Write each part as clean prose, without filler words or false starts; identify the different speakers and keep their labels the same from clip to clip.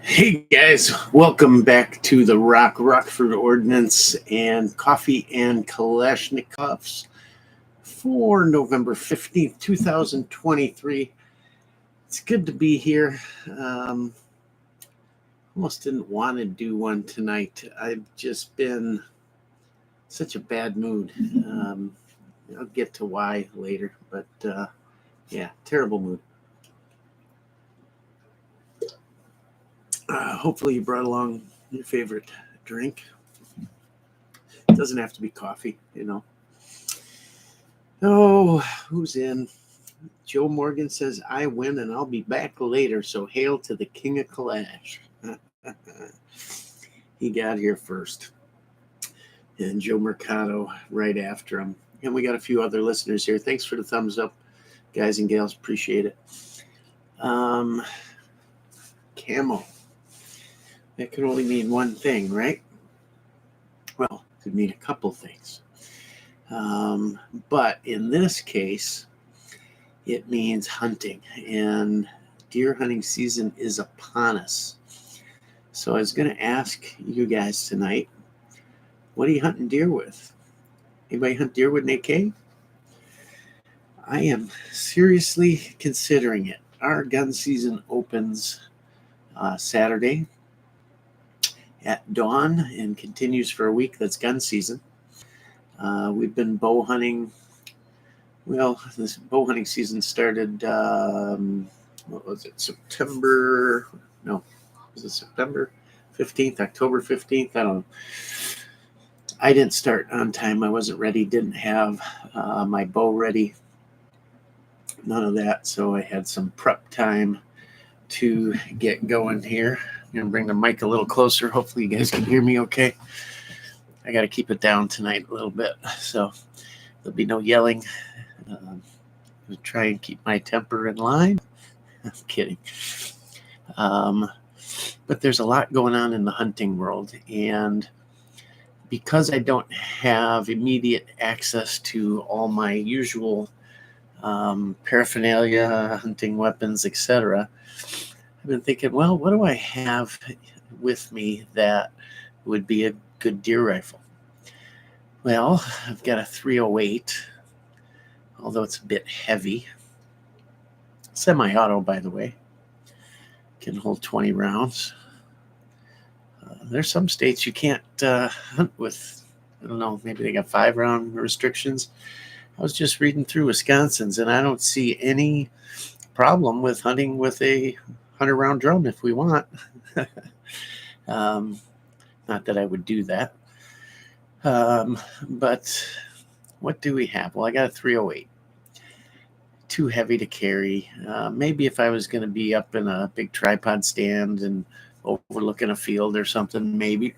Speaker 1: Hey guys, welcome back to the Rockford Ordnance and Coffee and Kalashnikovs for November 15th, 2023. It's good to be here. Almost didn't want to do one tonight. I've just been such a bad mood. I'll get to why later, but yeah, terrible mood. Hopefully you brought along your favorite drink. It doesn't have to be coffee, you know. Oh, who's in? Joe Morgan says, I win and I'll be back later, so hail to the king of Kalash. He got here first. And Joe Mercado right after him. And we got a few other listeners here. Thanks for the thumbs up, guys and gals. Appreciate it. Camo. That could only mean one thing, right? Well, it could mean a couple things. But in this case, it means hunting, and deer hunting season is upon us. So I was going to ask you guys tonight, what are you hunting deer with? Anybody hunt deer with an AK? I am seriously considering it. Our gun season opens Saturday at dawn and continues for a week. That's gun season. We've been bow hunting. Well, this bow hunting season started, what was it, September? No, was it September 15th, October 15th? I don't know. I didn't start on time. I wasn't ready, didn't have my bow ready. None of that. So I had some prep time to get going here. I'm going to bring the mic a little closer. Hopefully you guys can hear me okay. I got to keep it down tonight a little bit, so there'll be no yelling. Try and keep my temper in line. I'm kidding. But there's a lot going on in the hunting world, and because I don't have immediate access to all my usual paraphernalia, hunting weapons, etc., I've been thinking, well, what do I have with me that would be a good deer rifle? Well, I've got a 308, although it's a bit heavy. Semi-auto, by the way. Can hold 20 rounds. There's some states you can't hunt with, I don't know, maybe they got 5-round restrictions. I was just reading through Wisconsin's, and I don't see any problem with hunting with a 100-round drum if we want. Not that I would do that. But what do we have? Well, I got a 308. Too heavy to carry. Maybe if I was going to be up in a big tripod stand and overlooking a field or something, maybe.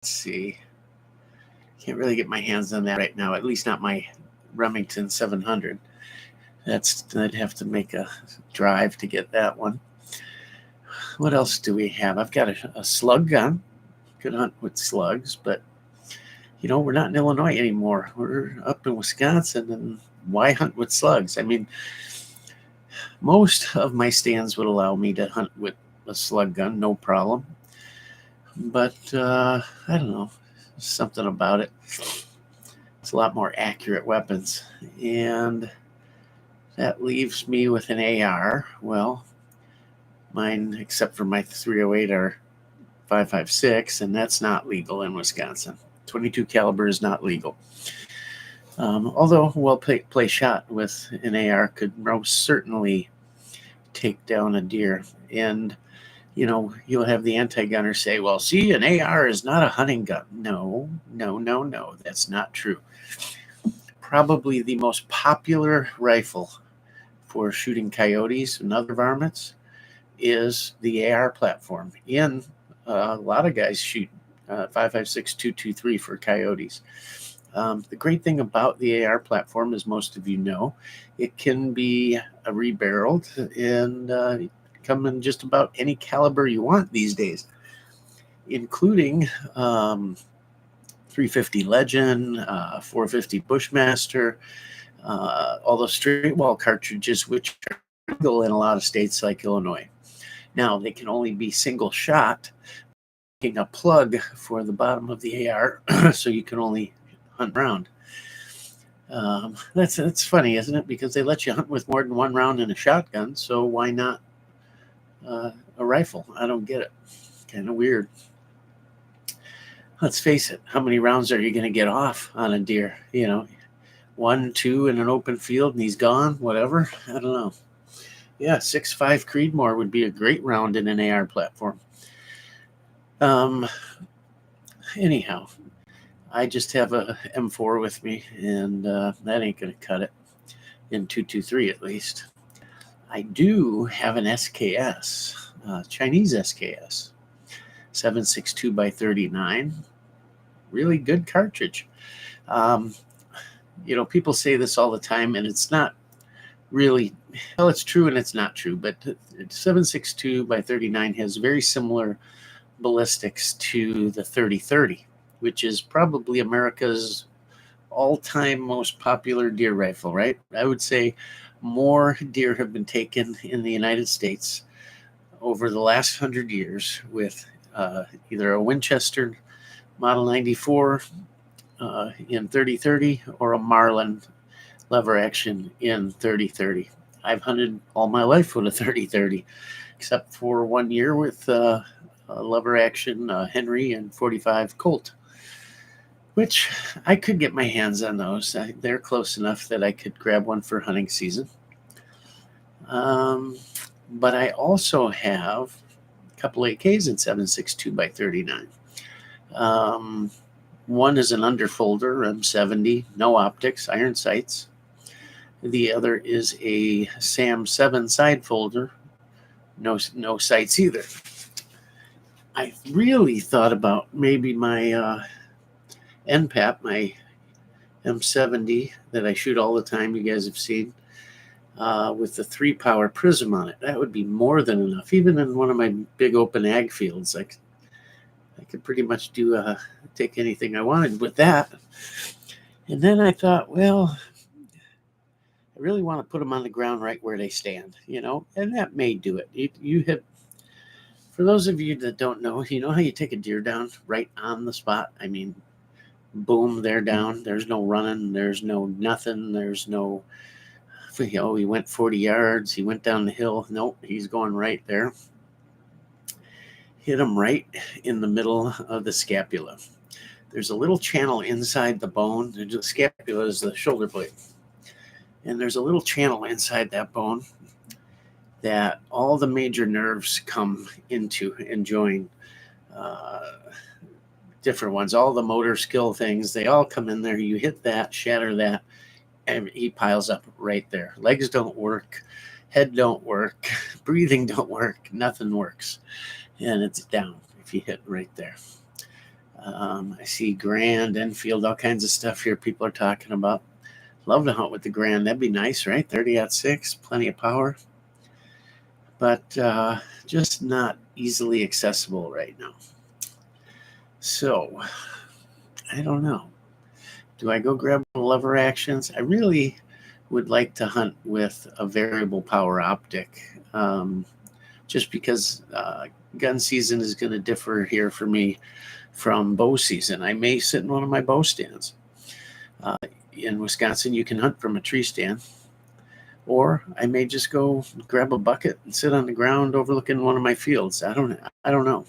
Speaker 1: Let's see. Can't really get my hands on that right now, at least not my Remington 700. I'd have to make a drive to get that one. What else do we have? I've got a slug gun. Could hunt with slugs, but you know, we're not in Illinois anymore. We're up in Wisconsin, and why hunt with slugs? I mean, most of my stands would allow me to hunt with a slug gun, no problem. But I don't know, something about it. It's a lot more accurate weapons, and that leaves me with an AR. Well, mine, except for my 308, are 5.56, and that's not legal in Wisconsin. 22 caliber is not legal. Although well play shot with an AR could most certainly take down a deer. And you know, you'll have the anti-gunner say, well, see, an AR is not a hunting gun. No, that's not true. Probably the most popular rifle for shooting coyotes and other varmints is the AR platform. And a lot of guys shoot 5.56, 2.23 for coyotes. The great thing about the AR platform, as most of you know, it can be rebarreled and come in just about any caliber you want these days, including 350 Legend, 450 Bushmaster, all those straight wall cartridges, which are legal in a lot of states like Illinois. Now, they can only be single shot, making a plug for the bottom of the AR, so you can only hunt round. That's funny, isn't it? Because they let you hunt with more than one round in a shotgun, so why not a rifle? I don't get it. Kind of weird. Let's face it, how many rounds are you going to get off on a deer? You know, 1, 2 in an open field and he's gone, whatever. I don't know. Yeah, 6.5 Creedmoor would be a great round in an AR platform. Anyhow, I just have a M4 with me, and that ain't going to cut it in 223 at least. I do have an SKS, Chinese SKS, 7.62 by 39. Really good cartridge. You know, people say this all the time, and it's not really, well, it's true and it's not true, but 7.62 by 39 has very similar ballistics to the 30-30, which is probably America's all-time most popular deer rifle, right? I would say more deer have been taken in the United States over the last 100 years with either a Winchester Model 94 in 30-30 or a Marlin lever action in 30-30. I've hunted all my life with a 30-30, except for 1 year with a lever action Henry and 45 Colt, which I could get my hands on those. They're close enough that I could grab one for hunting season. But I also have a couple AKs in 7.62 by 39. One is an underfolder M70, no optics, iron sights. The other is a SAM 7 side folder, no sights either. I really thought about maybe my NPAP, my M70 that I shoot all the time, you guys have seen, with the 3-power prism on it. That would be more than enough. Even in one of my big open ag fields, I could pretty much take anything I wanted with that. And then I thought, well, I really want to put them on the ground right where they stand, you know, and that may do it. You have, for those of you that don't know, you know how you take a deer down right on the spot? I mean, boom, they're down. There's no running. There's no nothing. There's no, you know, he went 40 yards. He went down the hill. Nope, he's going right there. Hit him right in the middle of the scapula. There's a little channel inside the bone. The scapula is the shoulder blade. And there's a little channel inside that bone that all the major nerves come into and join. Different ones, all the motor skill things, they all come in there. You hit that, shatter that, and he piles up right there. Legs don't work, head don't work, breathing don't work, nothing works. And it's down if you hit right there. I see Grand, Enfield, all kinds of stuff here people are talking about. Love to hunt with the Grand. That'd be nice, right? 30-06, plenty of power. But just not easily accessible right now. So, I don't know. Do I go grab lever actions? I really would like to hunt with a variable power optic, just because gun season is going to differ here for me from bow season. I may sit in one of my bow stands. In Wisconsin, you can hunt from a tree stand, or I may just go grab a bucket and sit on the ground overlooking one of my fields. I don't know. I don't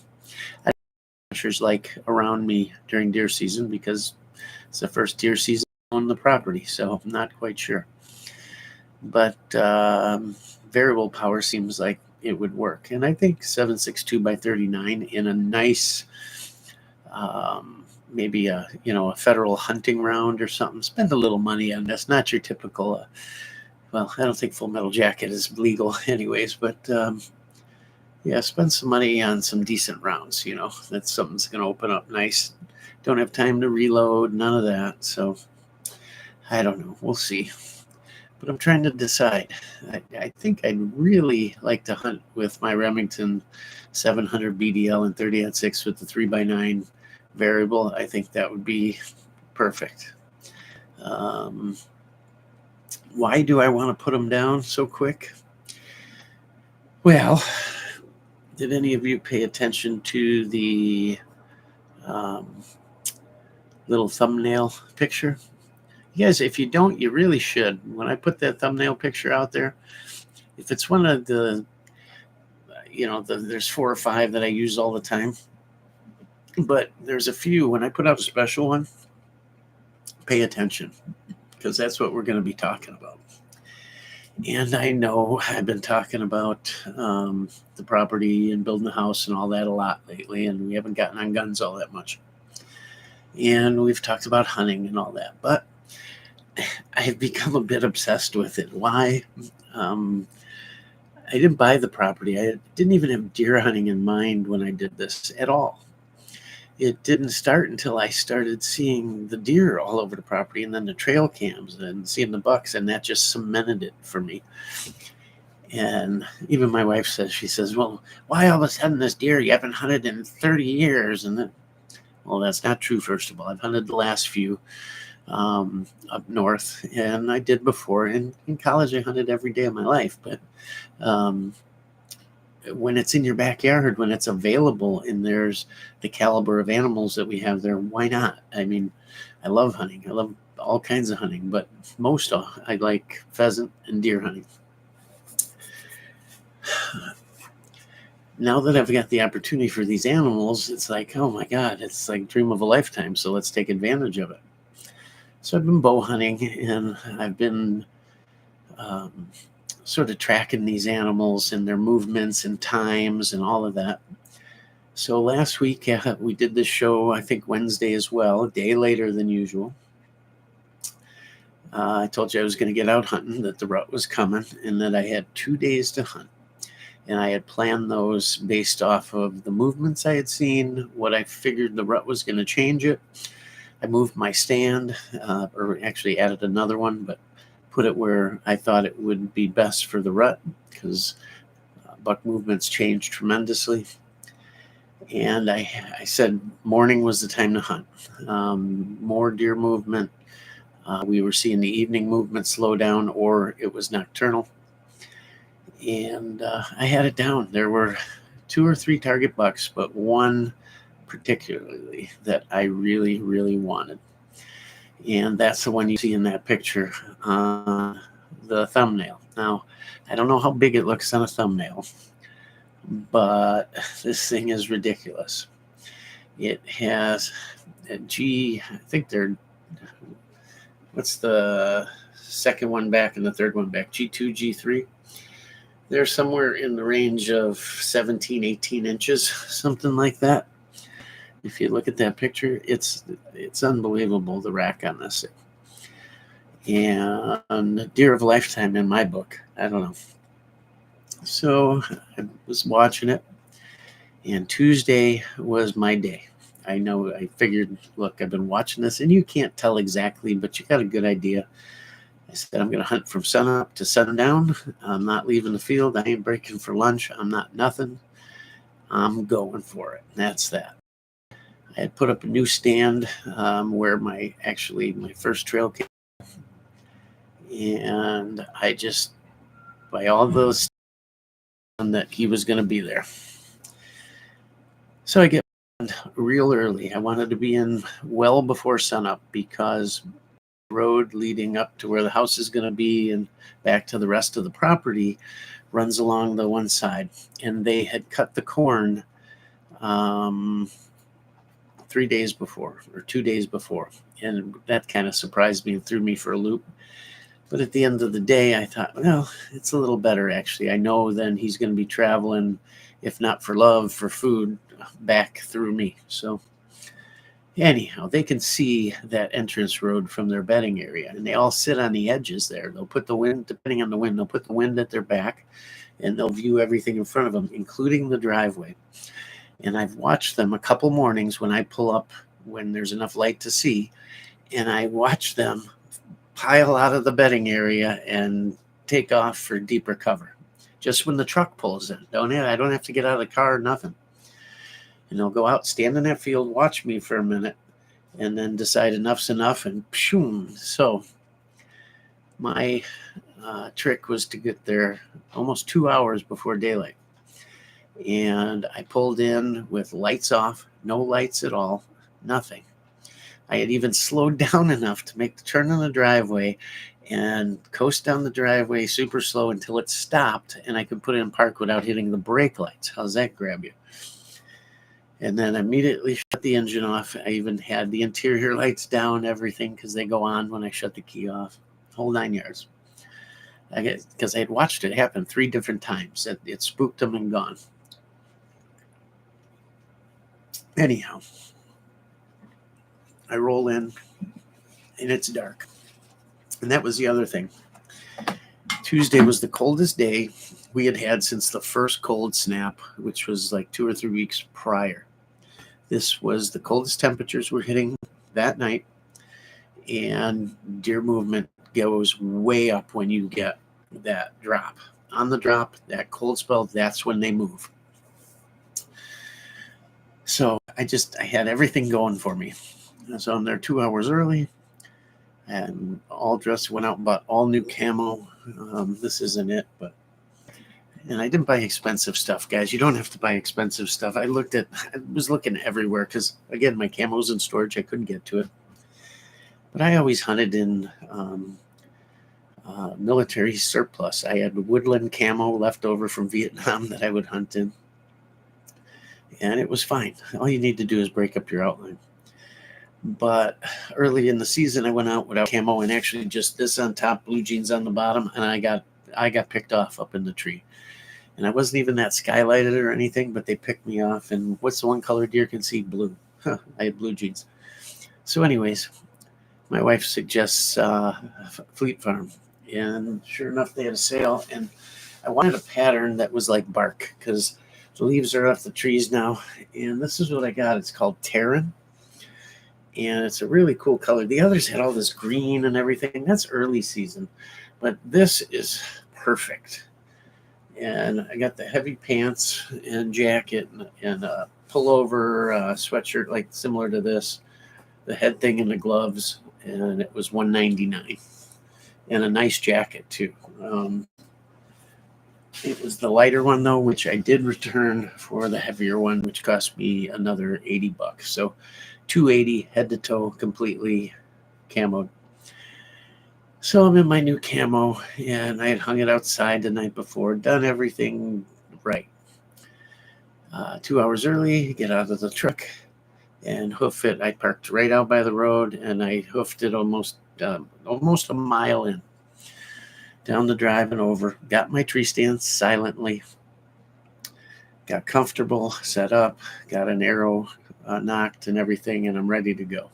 Speaker 1: like around me during deer season because it's the first deer season on the property, so I'm not quite sure. But variable power seems like it would work, and I think 7.62 by 39 in a nice. Maybe a federal hunting round or something. Spend a little money on this. Not your typical. Well, I don't think Full Metal Jacket is legal, anyways. But yeah, spend some money on some decent rounds. You know, that's something's going to open up nice. Don't have time to reload. None of that. So I don't know. We'll see. But I'm trying to decide. I think I'd really like to hunt with my Remington 700 BDL and 30-06 with the 3x9 variable. I think that would be perfect. Why do I want to put them down so quick? Well, did any of you pay attention to the little thumbnail picture? You guys, if you don't, you really should. When I put that thumbnail picture out there, if it's one of the, there's 4 or 5 that I use all the time, but there's a few. When I put out a special one, pay attention, because that's what we're going to be talking about. And I know I've been talking about the property and building the house and all that a lot lately, and we haven't gotten on guns all that much. And we've talked about hunting and all that, but I have become a bit obsessed with it. Why? I didn't buy the property. I didn't even have deer hunting in mind when I did this at all. It didn't start until I started seeing the deer all over the property, and then the trail cams and seeing the bucks, and that just cemented it for me. And even my wife says, she says, well, why all of a sudden this deer? You haven't hunted in 30 years. And then, well, that's not true. First of all, I've hunted the last few up north, and I did before. In college, I hunted every day of my life. But when it's in your backyard, when it's available, and there's the caliber of animals that we have there, why not? I mean, I love hunting. I love all kinds of hunting, but most I like pheasant and deer hunting. Now that I've got the opportunity for these animals, it's like, oh my God, it's like dream of a lifetime. So let's take advantage of it. So I've been bow hunting, and I've been sort of tracking these animals and their movements and times and all of that. So last week we did this show, I think Wednesday as well, a day later than usual. I told you I was going to get out hunting, that the rut was coming, and that I had 2 days to hunt. And I had planned those based off of the movements I had seen, what I figured the rut was going to change it. I moved my stand, or actually added another one, but put it where I thought it would be best for the rut, because buck movements changed tremendously. And I said morning was the time to hunt. More deer movement. We were seeing the evening movement slow down, or it was nocturnal. And I had it down. There were 2 or 3 target bucks, but one particularly that I really, really wanted. And that's the one you see in that picture on the thumbnail. Now, I don't know how big it looks on a thumbnail, but this thing is ridiculous. It has a G, I think they're, what's the second one back and the third one back? G2, G3? They're somewhere in the range of 17, 18 inches, something like that. If you look at that picture, it's unbelievable, the rack on this thing. And deer of a lifetime in my book. I don't know. So I was watching it, and Tuesday was my day. I know, I figured, look, I've been watching this, and you can't tell exactly, but you got a good idea. I said, I'm going to hunt from sunup to sundown. I'm not leaving the field. I ain't breaking for lunch. I'm not nothing. I'm going for it. And that's that. I had put up a new stand where my first trail came. And I just, by all those, that he was going to be there. So I get real early. I wanted to be in well before sunup, because road leading up to where the house is going to be and back to the rest of the property runs along the one side, and they had cut the corn 3 days before, or 2 days before, and that kind of surprised me and threw me for a loop. But at the end of the day, I thought, well, it's a little better, actually. I know then he's going to be traveling, if not for love, for food, back through me. So anyhow, they can see that entrance road from their bedding area, and they all sit on the edges there. They'll put the wind, depending on the wind, they'll put the wind at their back, and they'll view everything in front of them, including the driveway. And I've watched them a couple mornings when I pull up, when there's enough light to see, and I watch them pile out of the bedding area and take off for deeper cover. Just when the truck pulls in. I don't have to get out of the car or nothing. And they'll go out, stand in that field, watch me for a minute, and then decide enough's enough, and pshoom. So my trick was to get there almost 2 hours before daylight. And I pulled in with lights off, no lights at all, nothing. I had even slowed down enough to make the turn in the driveway and coast down the driveway super slow until it stopped and I could put in park without hitting the brake lights. How's that grab you? And then immediately shut the engine off. I even had the interior lights down, everything, because they go on when I shut the key off. Whole 9 yards. Because I had watched it happen 3 different times. It spooked them and gone. Anyhow, I roll in and it's dark. And that was the other thing. Tuesday was the coldest day we had had since the first cold snap, which was like 2 or 3 weeks prior. This was the coldest temperatures we're hitting that night. And deer movement goes way up when you get that drop. On the drop, that cold spell, that's when they move. So I had everything going for me. So I'm there 2 hours early and all dressed, went out and bought all new camo. This isn't it, and I didn't buy expensive stuff, guys. You don't have to buy expensive stuff. I was looking everywhere because, again, my camo's in storage. I couldn't get to it. But I always hunted in military surplus. I had woodland camo left over from Vietnam that I would hunt in. And it was fine. All you need to do is break up your outline. But early in the season, I went out without camo and actually just this on top, blue jeans on the bottom, and I got picked off up in the tree. And I wasn't even that skylighted or anything, but they picked me off. And what's the one color deer can see? Blue. I had blue jeans. So anyways, my wife suggests Fleet Farm. And sure enough, they had a sale. And I wanted a pattern that was like bark because the leaves are off the trees now. And this is what I got. It's called Terran. And it's a really cool color. The others had all this green and everything. That's early season. But this is perfect. And I got the heavy pants and jacket and a pullover sweatshirt, like similar to this, the head thing and the gloves, and it was $199, and a nice jacket too. It was the lighter one though, which I did return for the heavier one, which cost me another $80. So $280 head to toe, completely camoed. So I'm in my new camo, and I had hung it outside the night before, done everything right. 2 hours early, get out of the truck and hoof it. I parked right out by the road, and I hoofed it almost a mile in, down the drive and over. Got my tree stand silently, got comfortable, set up, got an arrow knocked and everything, and I'm ready to go.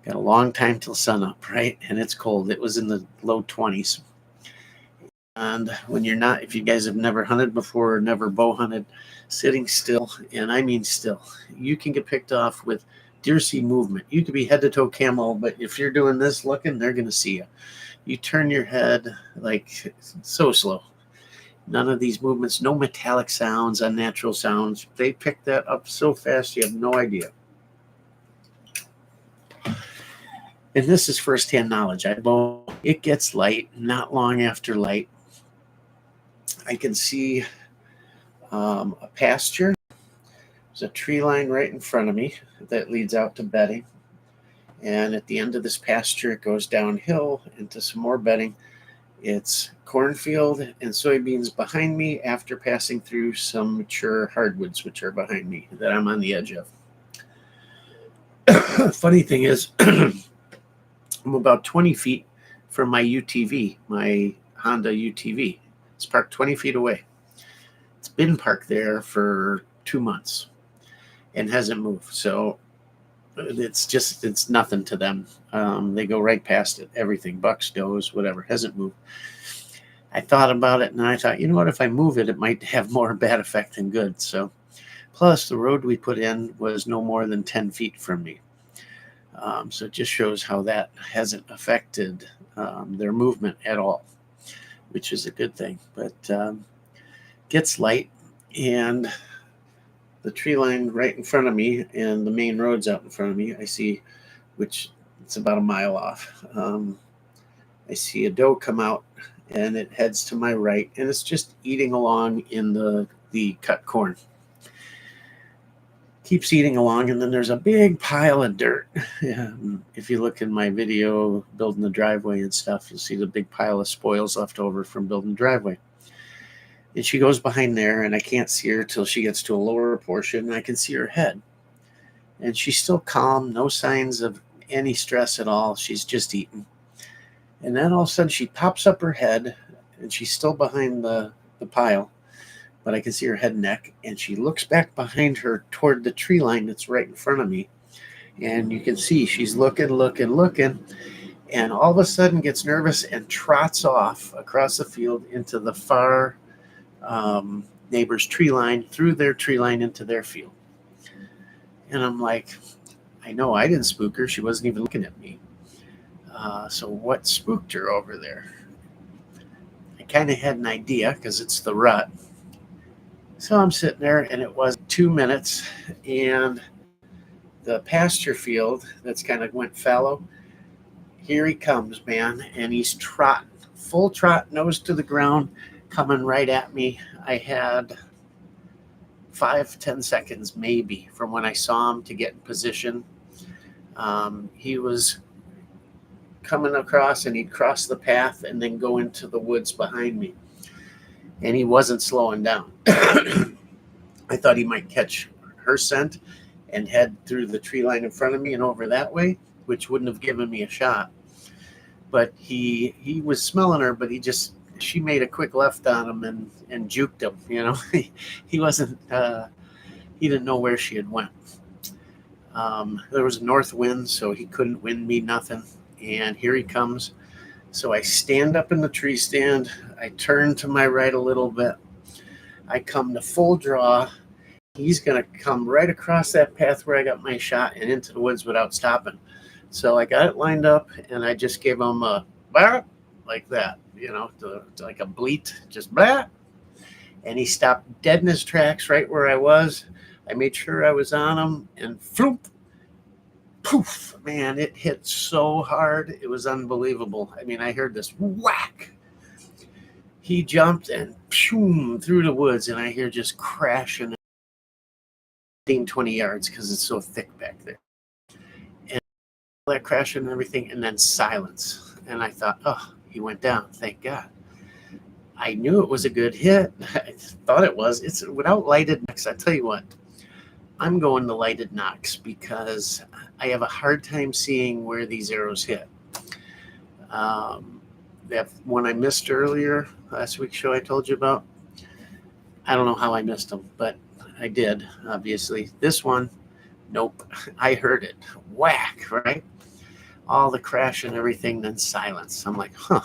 Speaker 1: Got a long time till sunup, right? And it's cold. It was in the low 20s. And when you're not, if you guys have never hunted before or never bow hunted, sitting still, and I mean still, you can get picked off with deer see movement. You could be head to toe camo, but if you're doing this looking, they're going to see you. You turn your head like so slow. None of these movements, no metallic sounds, unnatural sounds. They pick that up so fast you have no idea. And this is firsthand knowledge. It gets light, not long after light. I can see a pasture. There's a tree line right in front of me that leads out to bedding. And at the end of this pasture, it goes downhill into some more bedding. It's cornfield and soybeans behind me after passing through some mature hardwoods, which are behind me, that I'm on the edge of. Funny thing is, I'm about 20 feet from my UTV, my Honda UTV. It's parked 20 feet away. It's been parked there for 2 months and hasn't moved. So it's nothing to them. They go right past it, everything, bucks, does, whatever, hasn't moved. I thought about it and I thought, you know what, if I move it, it might have more bad effect than good. So plus the road we put in was no more than 10 feet from me. So it just shows how that hasn't affected their movement at all, which is a good thing. But gets light, and the tree line right in front of me and the main roads out in front of me, I see, which it's about a mile off. I see a doe come out, and it heads to my right, and it's just eating along in the cut corn. Keeps eating along, and then there's a big pile of dirt. If you look in my video building the driveway and stuff, you'll see the big pile of spoils left over from building the driveway. And she goes behind there, and I can't see her till she gets to a lower portion, and I can see her head. And she's still calm, no signs of any stress at all. She's just eating. And then all of a sudden she pops up her head, and she's still behind the pile, but I can see her head and neck, and she looks back behind her toward the tree line that's right in front of me. And you can see she's looking, and all of a sudden gets nervous and trots off across the field into the far neighbor's tree line, through their tree line into their field. And I'm like, I know I didn't spook her. She wasn't even looking at me. So what spooked her over there? I kind of had an idea because it's the rut. So I'm sitting there, and it was 2 minutes, and the pasture field that's kind of went fallow, here he comes, man, and he's trotting, full trot, nose to the ground, coming right at me. I had 5-10 seconds maybe from when I saw him to get in position. He was coming across, and he'd cross the path and then go into the woods behind me. And he wasn't slowing down. I thought he might catch her scent and head through the tree line in front of me and over that way, which wouldn't have given me a shot. But he was smelling her, but she made a quick left on him and juked him. You know, he wasn't, he didn't know where she had went. There was a north wind, so he couldn't wind me nothing. And here he comes. So I stand up in the tree stand. I turn to my right a little bit. I come to full draw. He's going to come right across that path where I got my shot and into the woods without stopping. So I got it lined up, and I just gave him a bah, like that, you know, like a bleat, just blah. And he stopped dead in his tracks right where I was. I made sure I was on him, and floop, poof, man, it hit so hard. It was unbelievable. I mean, I heard this whack. He jumped and shoom, through the woods, and I hear just crashing 20 yards because it's so thick back there. And all that crashing and everything, and then silence. And I thought, oh, he went down. Thank God. I knew it was a good hit. I thought it was. It's without lighted knocks. I tell you what, I'm going to lighted knocks because I have a hard time seeing where these arrows hit. That one I missed earlier, last week's show I told you about, I don't know how I missed them, but I did, obviously. This one, nope. I heard it. Whack, right? All the crash and everything, then silence. I'm like, huh.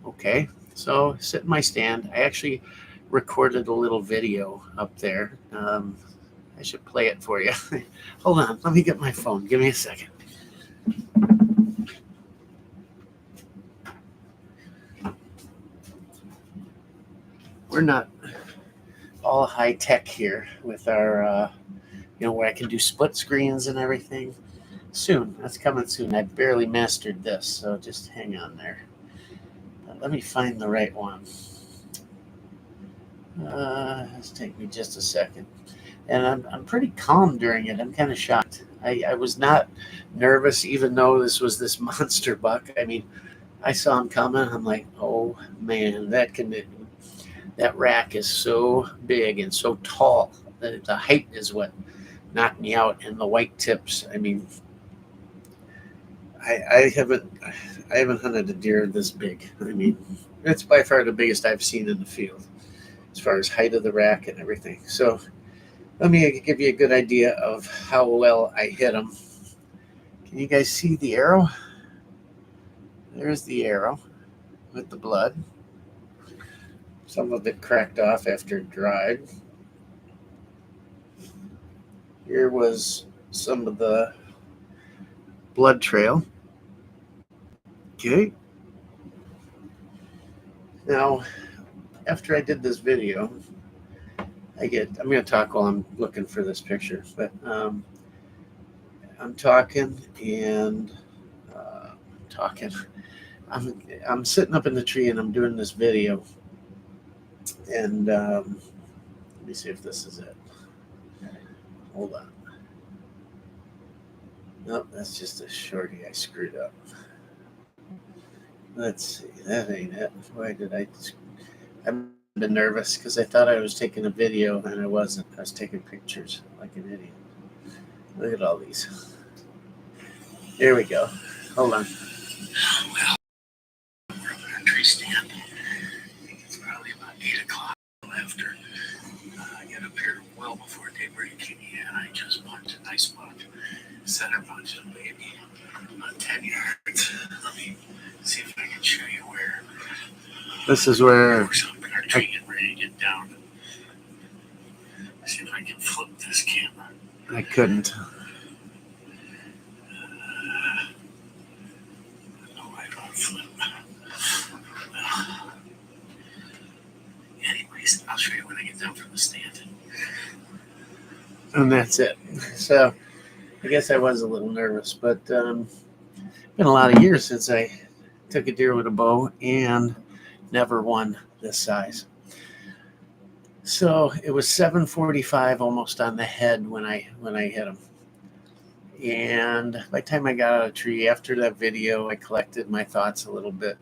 Speaker 1: Okay. So sit in my stand. I actually recorded a little video up there. I should play it for you. Hold on. Let me get my phone. Give me a second. We're not all high tech here with our, where I can do split screens and everything. Soon. That's coming soon. I barely mastered this, so just hang on there. Let me find the right one. Let's take me just a second. And I'm pretty calm during it. I'm kind of shocked. I was not nervous, even though this was this monster buck. I mean, I saw him coming. I'm like, oh man, that rack is so big and so tall. The height is what knocked me out, and the white tips. I mean, I haven't hunted a deer this big. I mean, it's by far the biggest I've seen in the field as far as height of the rack and everything. So let me give you a good idea of how well I hit him. Can you guys see the arrow? There's the arrow with the blood. Some of it cracked off after it dried. Here was some of the blood trail. Okay. Now, after I did this video, I'm going to talk while I'm looking for this picture, but I'm talking, and talking. I'm sitting up in the tree and I'm doing this video. And let me see if this is it. Hold on. Nope, that's just a shorty I screwed up. Let's see, that ain't it. Why did I've been nervous because I thought I was taking a video and I wasn't. I was taking pictures like an idiot. Look at all these. Here we go. Hold on. Well, we're up on a tree stand. I think it's probably about 8 o'clock after I get up here well before daybreak, and I just bunched a nice bunch. Center bunch of maybe about 10 yards. Let me see if I can show you where. This is where we're up in our tree and ready to get down. See if I can flip this camera. I couldn't. No, I don't flip. Anyways, I'll show you when I get down from the stand. And that's it. So I guess I was a little nervous, but it's been a lot of years since I took a deer with a bow and never one this size. So it was 7:45, almost on the head when I hit him. And by the time I got out of the tree, after that video, I collected my thoughts a little bit.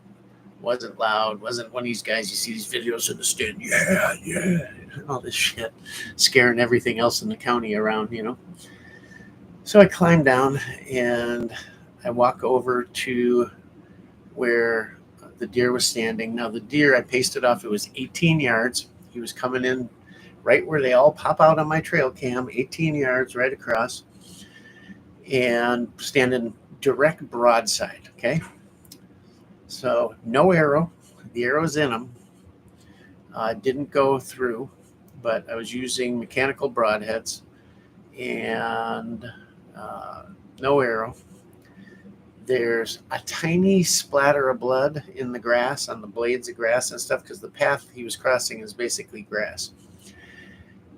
Speaker 1: Wasn't loud, wasn't one of these guys you see these videos in the stand, yeah, all this shit, scaring everything else in the county around, you know. So I climbed down and I walk over to where the deer was standing. Now the deer, I pasted off, it was 18 yards. He was coming in right where they all pop out on my trail cam, 18 yards right across, and standing direct broadside, okay? So no arrow, the arrow's in him. Didn't go through, but I was using mechanical broadheads and no arrow. There's a tiny splatter of blood in the grass, on the blades of grass and stuff, because the path he was crossing is basically grass.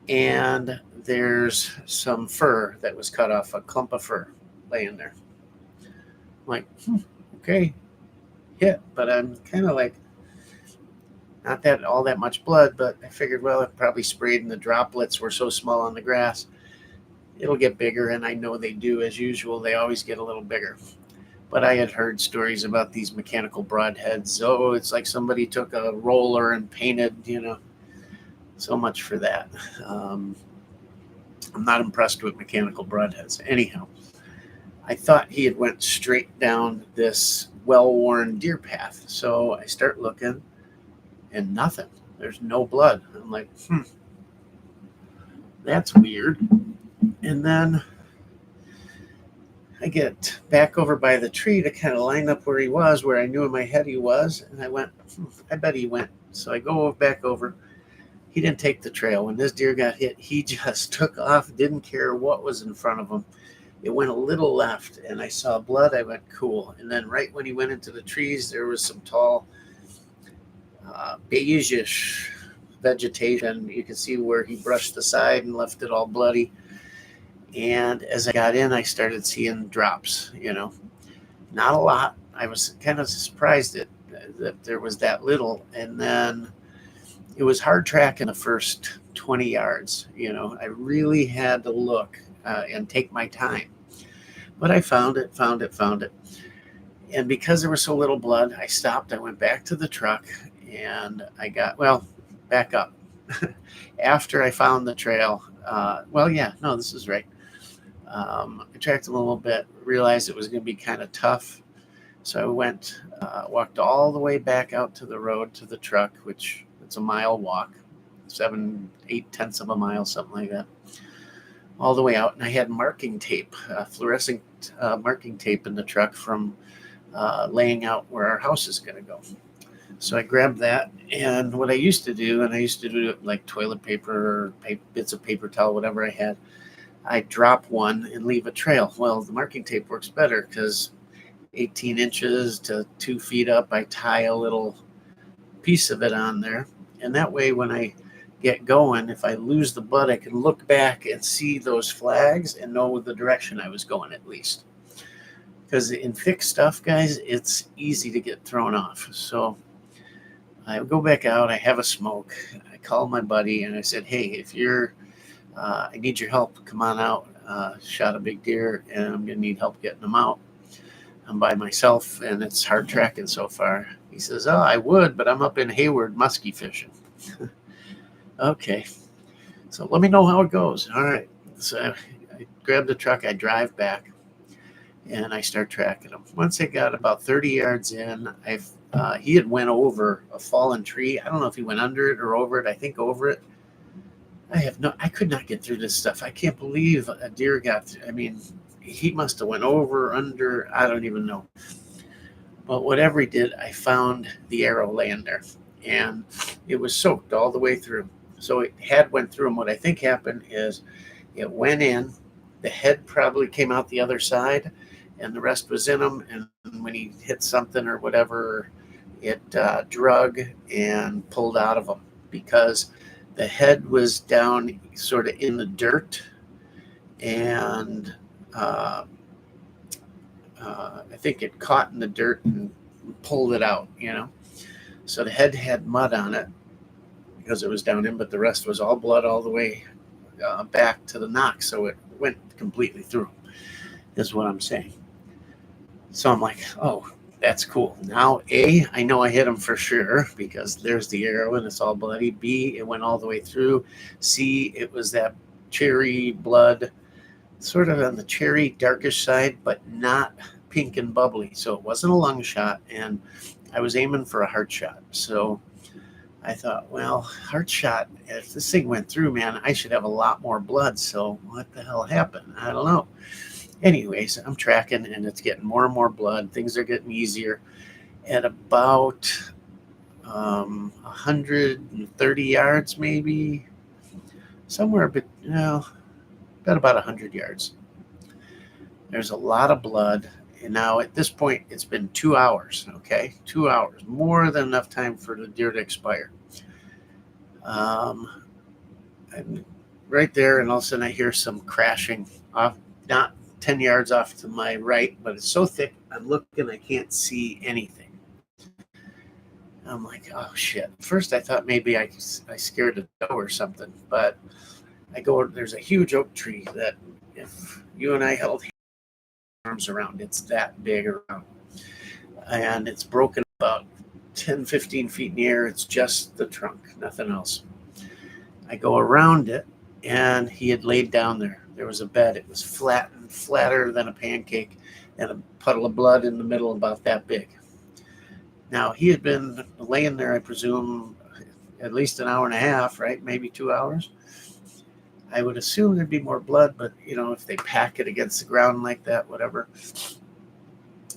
Speaker 1: And there's some fur that was cut off, a clump of fur laying there. I'm like, okay, hit, but I'm kind of like, not that all that much blood, but I figured, well, it probably sprayed and the droplets were so small on the grass, it'll get bigger, and I know they do. As usual, they always get a little bigger. But I had heard stories about these mechanical broadheads. Oh, it's like somebody took a roller and painted, you know. So much for that. I'm not impressed with mechanical broadheads. Anyhow, I thought he had went straight down this well-worn deer path. So I start looking, and nothing. There's no blood. I'm like, that's weird. And then I get back over by the tree to kind of line up where he was, where I knew in my head he was. And I went, I bet he went. So I go back over. He didn't take the trail. When this deer got hit, he just took off, didn't care what was in front of him. It went a little left, and I saw blood. I went, cool. And then right when he went into the trees, there was some tall, beigeish vegetation. You could see where he brushed the side and left it all bloody. And as I got in, I started seeing drops, you know, not a lot. I was kind of surprised that there was that little. And then it was hard tracking the first 20 yards. You know, I really had to look and take my time. But I found it. And because there was so little blood, I stopped. I went back to the truck and I got, well, back up. After I found the trail, this is right. I tracked him a little bit, realized it was going to be kind of tough. So I went, walked all the way back out to the road to the truck, which it's a mile walk, 7/8 of a mile, something like that, all the way out. And I had marking tape, fluorescent marking tape in the truck from laying out where our house is going to go. So I grabbed that. And what I used to do, and I used to do it like toilet paper or bits of paper towel, whatever I had, I drop one and leave a trail. Well, the marking tape works better because 18 inches to 2 feet up, I tie a little piece of it on there. And that way, when I get going, if I lose the blood, I can look back and see those flags and know the direction I was going at least. because in thick stuff, guys, it's easy to get thrown off. So I go back out, I have a smoke, I call my buddy, and I said, hey, if you're, I need your help, come on out. Shot a big deer, and I'm going to need help getting them out. I'm by myself, and it's hard tracking so far. He says, oh, I would, but I'm up in Hayward muskie fishing. Okay, so let me know how it goes. All right, so I grab the truck, I drive back, and I start tracking him. Once I got about 30 yards in, he had went over a fallen tree. I don't know if he went under it or over it. I think over it. I could not get through this stuff. I can't believe a deer got through. I mean, he must have went over, under, I don't even know. But whatever he did, I found the arrow laying there, and it was soaked all the way through. So it had went through, and what I think happened is it went in, the head probably came out the other side, and the rest was in him, and when he hit something or whatever, it drug and pulled out of him, because the head was down sort of in the dirt, and I think it caught in the dirt and pulled it out, So the head had mud on it because it was down in, but the rest was all blood all the way back to the nock, so it went completely through, is what I'm saying. So I'm like, oh, that's cool. Now, A, I know I hit him for sure because there's the arrow and it's all bloody. B, it went all the way through. C, it was that cherry blood, sort of on the cherry darkish side, but not pink and bubbly. So it wasn't a lung shot, and I was aiming for a heart shot. So I thought, well, heart shot, if this thing went through, man, I should have a lot more blood. So what the hell happened? I don't know. Anyways, I'm tracking, and it's getting more and more blood. Things are getting easier. At about 130 yards, maybe, somewhere about 100 yards. There's a lot of blood. And now at this point, it's been 2 hours, okay? 2 hours, more than enough time for the deer to expire. I'm right there, and all of a sudden I hear some crashing off, not 10 yards off to my right, but it's so thick, I'm looking, I can't see anything. I'm like, oh, shit. First, I thought maybe I scared a doe or something, but I go, there's a huge oak tree that if you and I held arms around, it's that big around, and it's broken about 10, 15 feet in the air. It's just the trunk, nothing else. I go around it, and he had laid down there. There was a bed. It was flatter than a pancake, and a puddle of blood in the middle about that big. Now, he had been laying there, I presume, at least an hour and a half, right? Maybe 2 hours. I would assume there'd be more blood, but, if they pack it against the ground like that, whatever.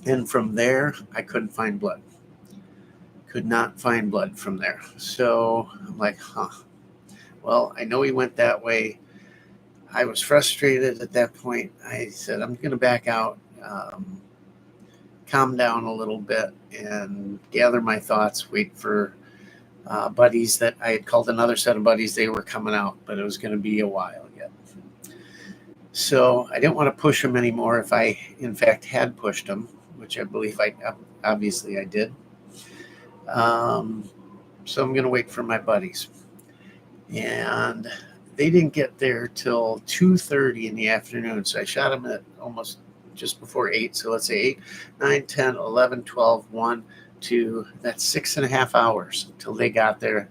Speaker 1: And from there, I couldn't find blood. Could not find blood from there. So I'm like, well, I know he went that way. I was frustrated at that point. I said, I'm going to back out, calm down a little bit, and gather my thoughts, wait for buddies that I had called another set of buddies. They were coming out, but it was going to be a while yet. So I didn't want to push them anymore if I, in fact, had pushed them, which I believe obviously I did. So I'm going to wait for my buddies. And they didn't get there till 2:30 in the afternoon. So I shot them at almost just before 8. So let's say 8, 9, 10, 11, 12, 1, 2. That's 6.5 hours until they got there.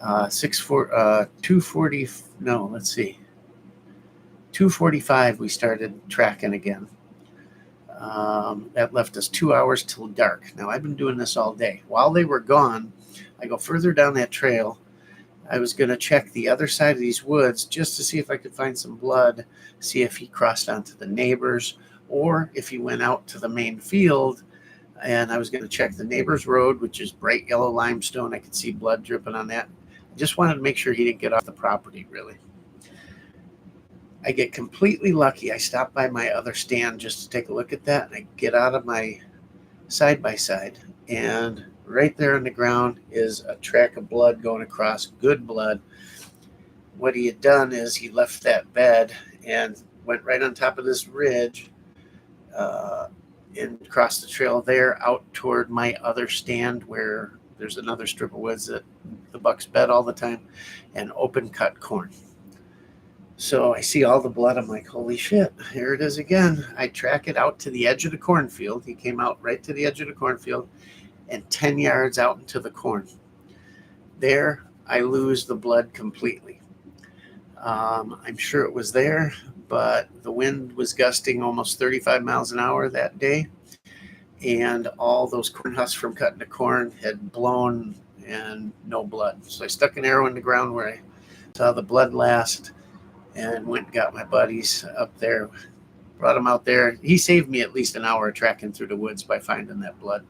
Speaker 1: 2:40. No, let's see. 2:45 we started tracking again. That left us 2 hours till dark. Now I've been doing this all day. While they were gone, I go further down that trail. I was going to check the other side of these woods just to see if I could find some blood, see if he crossed onto the neighbors, or if he went out to the main field. And I was going to check the neighbor's road, which is bright yellow limestone. I could see blood dripping on that. I just wanted to make sure he didn't get off the property, really. I get completely lucky. I stop by my other stand just to take a look at that, and I get out of my side-by-side, and right there on the ground is a track of blood going across, good blood. What he had done is he left that bed and went right on top of this ridge, and across the trail there out toward my other stand where there's another strip of woods that the bucks bed all the time, and open cut corn. So I see all the blood. I'm like, holy shit, here it is again. I track it out to the edge of the cornfield. He came out right to the edge of the cornfield and 10 yards out into the corn. There, I lose the blood completely. I'm sure it was there, but the wind was gusting almost 35 miles an hour that day. And all those corn husks from cutting the corn had blown and no blood. So I stuck an arrow in the ground where I saw the blood last and went and got my buddies up there, brought them out there. He saved me at least an hour tracking through the woods by finding that blood.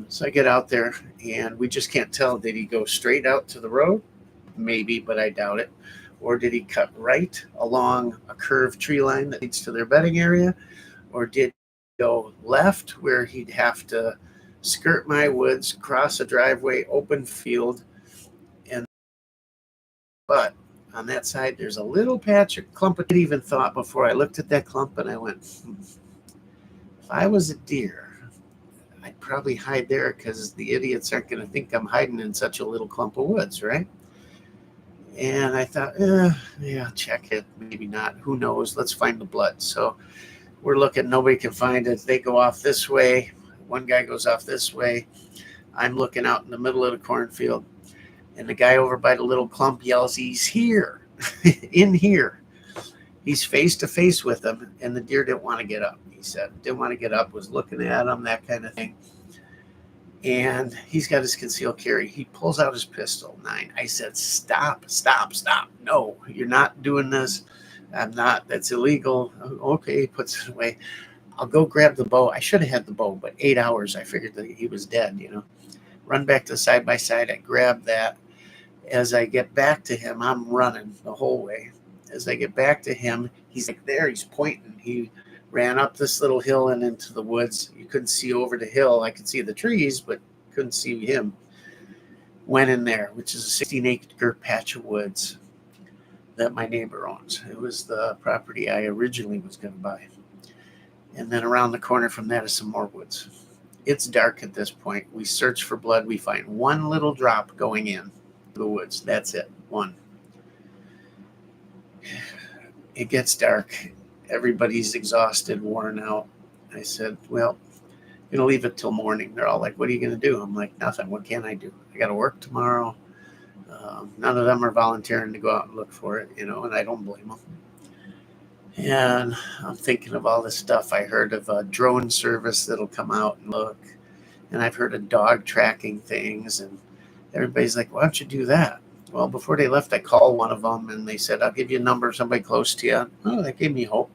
Speaker 1: So I get out there and we just can't tell. Did he go straight out to the road? Maybe, but I doubt it. Or did he cut right along a curved tree line that leads to their bedding area? Or did he go left where he'd have to skirt my woods, cross a driveway, open field, and but on that side there's a little patch of clump. I even thought before I looked at that clump and I went, if I was a deer, I'd probably hide there because the idiots aren't going to think I'm hiding in such a little clump of woods, right? And I thought, yeah, check it. Maybe not. Who knows? Let's find the blood. So we're looking. Nobody can find it. They go off this way. One guy goes off this way. I'm looking out in the middle of the cornfield. And the guy over by the little clump yells, he's here, in here. He's face to face with him. And the deer didn't want to get up. He said, didn't want to get up, was looking at him, that kind of thing. And he's got his concealed carry. He pulls out his pistol, 9. I said, stop. No, you're not doing this. I'm not. That's illegal. Okay, he puts it away. I'll go grab the bow. I should have had the bow, but 8 hours. I figured that he was dead, Run back to side by side. I grab that. As I get back to him, I'm running the whole way. As I get back to him, he's like there. He's pointing. He ran up this little hill and into the woods. You couldn't see over the hill. I could see the trees, but couldn't see him. Went in there, which is a 16-acre patch of woods that my neighbor owns. It was the property I originally was going to buy. And then around the corner from that is some more woods. It's dark at this point. We search for blood. We find one little drop going in the woods. That's it. One. It gets dark. Everybody's exhausted, worn out. I said, well, I'm going to leave it till morning. They're all like, what are you going to do? I'm like, nothing. What can I do? I got to work tomorrow. None of them are volunteering to go out and look for it, and I don't blame them. And I'm thinking of all this stuff. I heard of a drone service that'll come out and look. And I've heard of dog tracking things. And everybody's like, why don't you do that? Well, before they left, I called one of them and they said, I'll give you a number of somebody close to you. Oh, that gave me hope.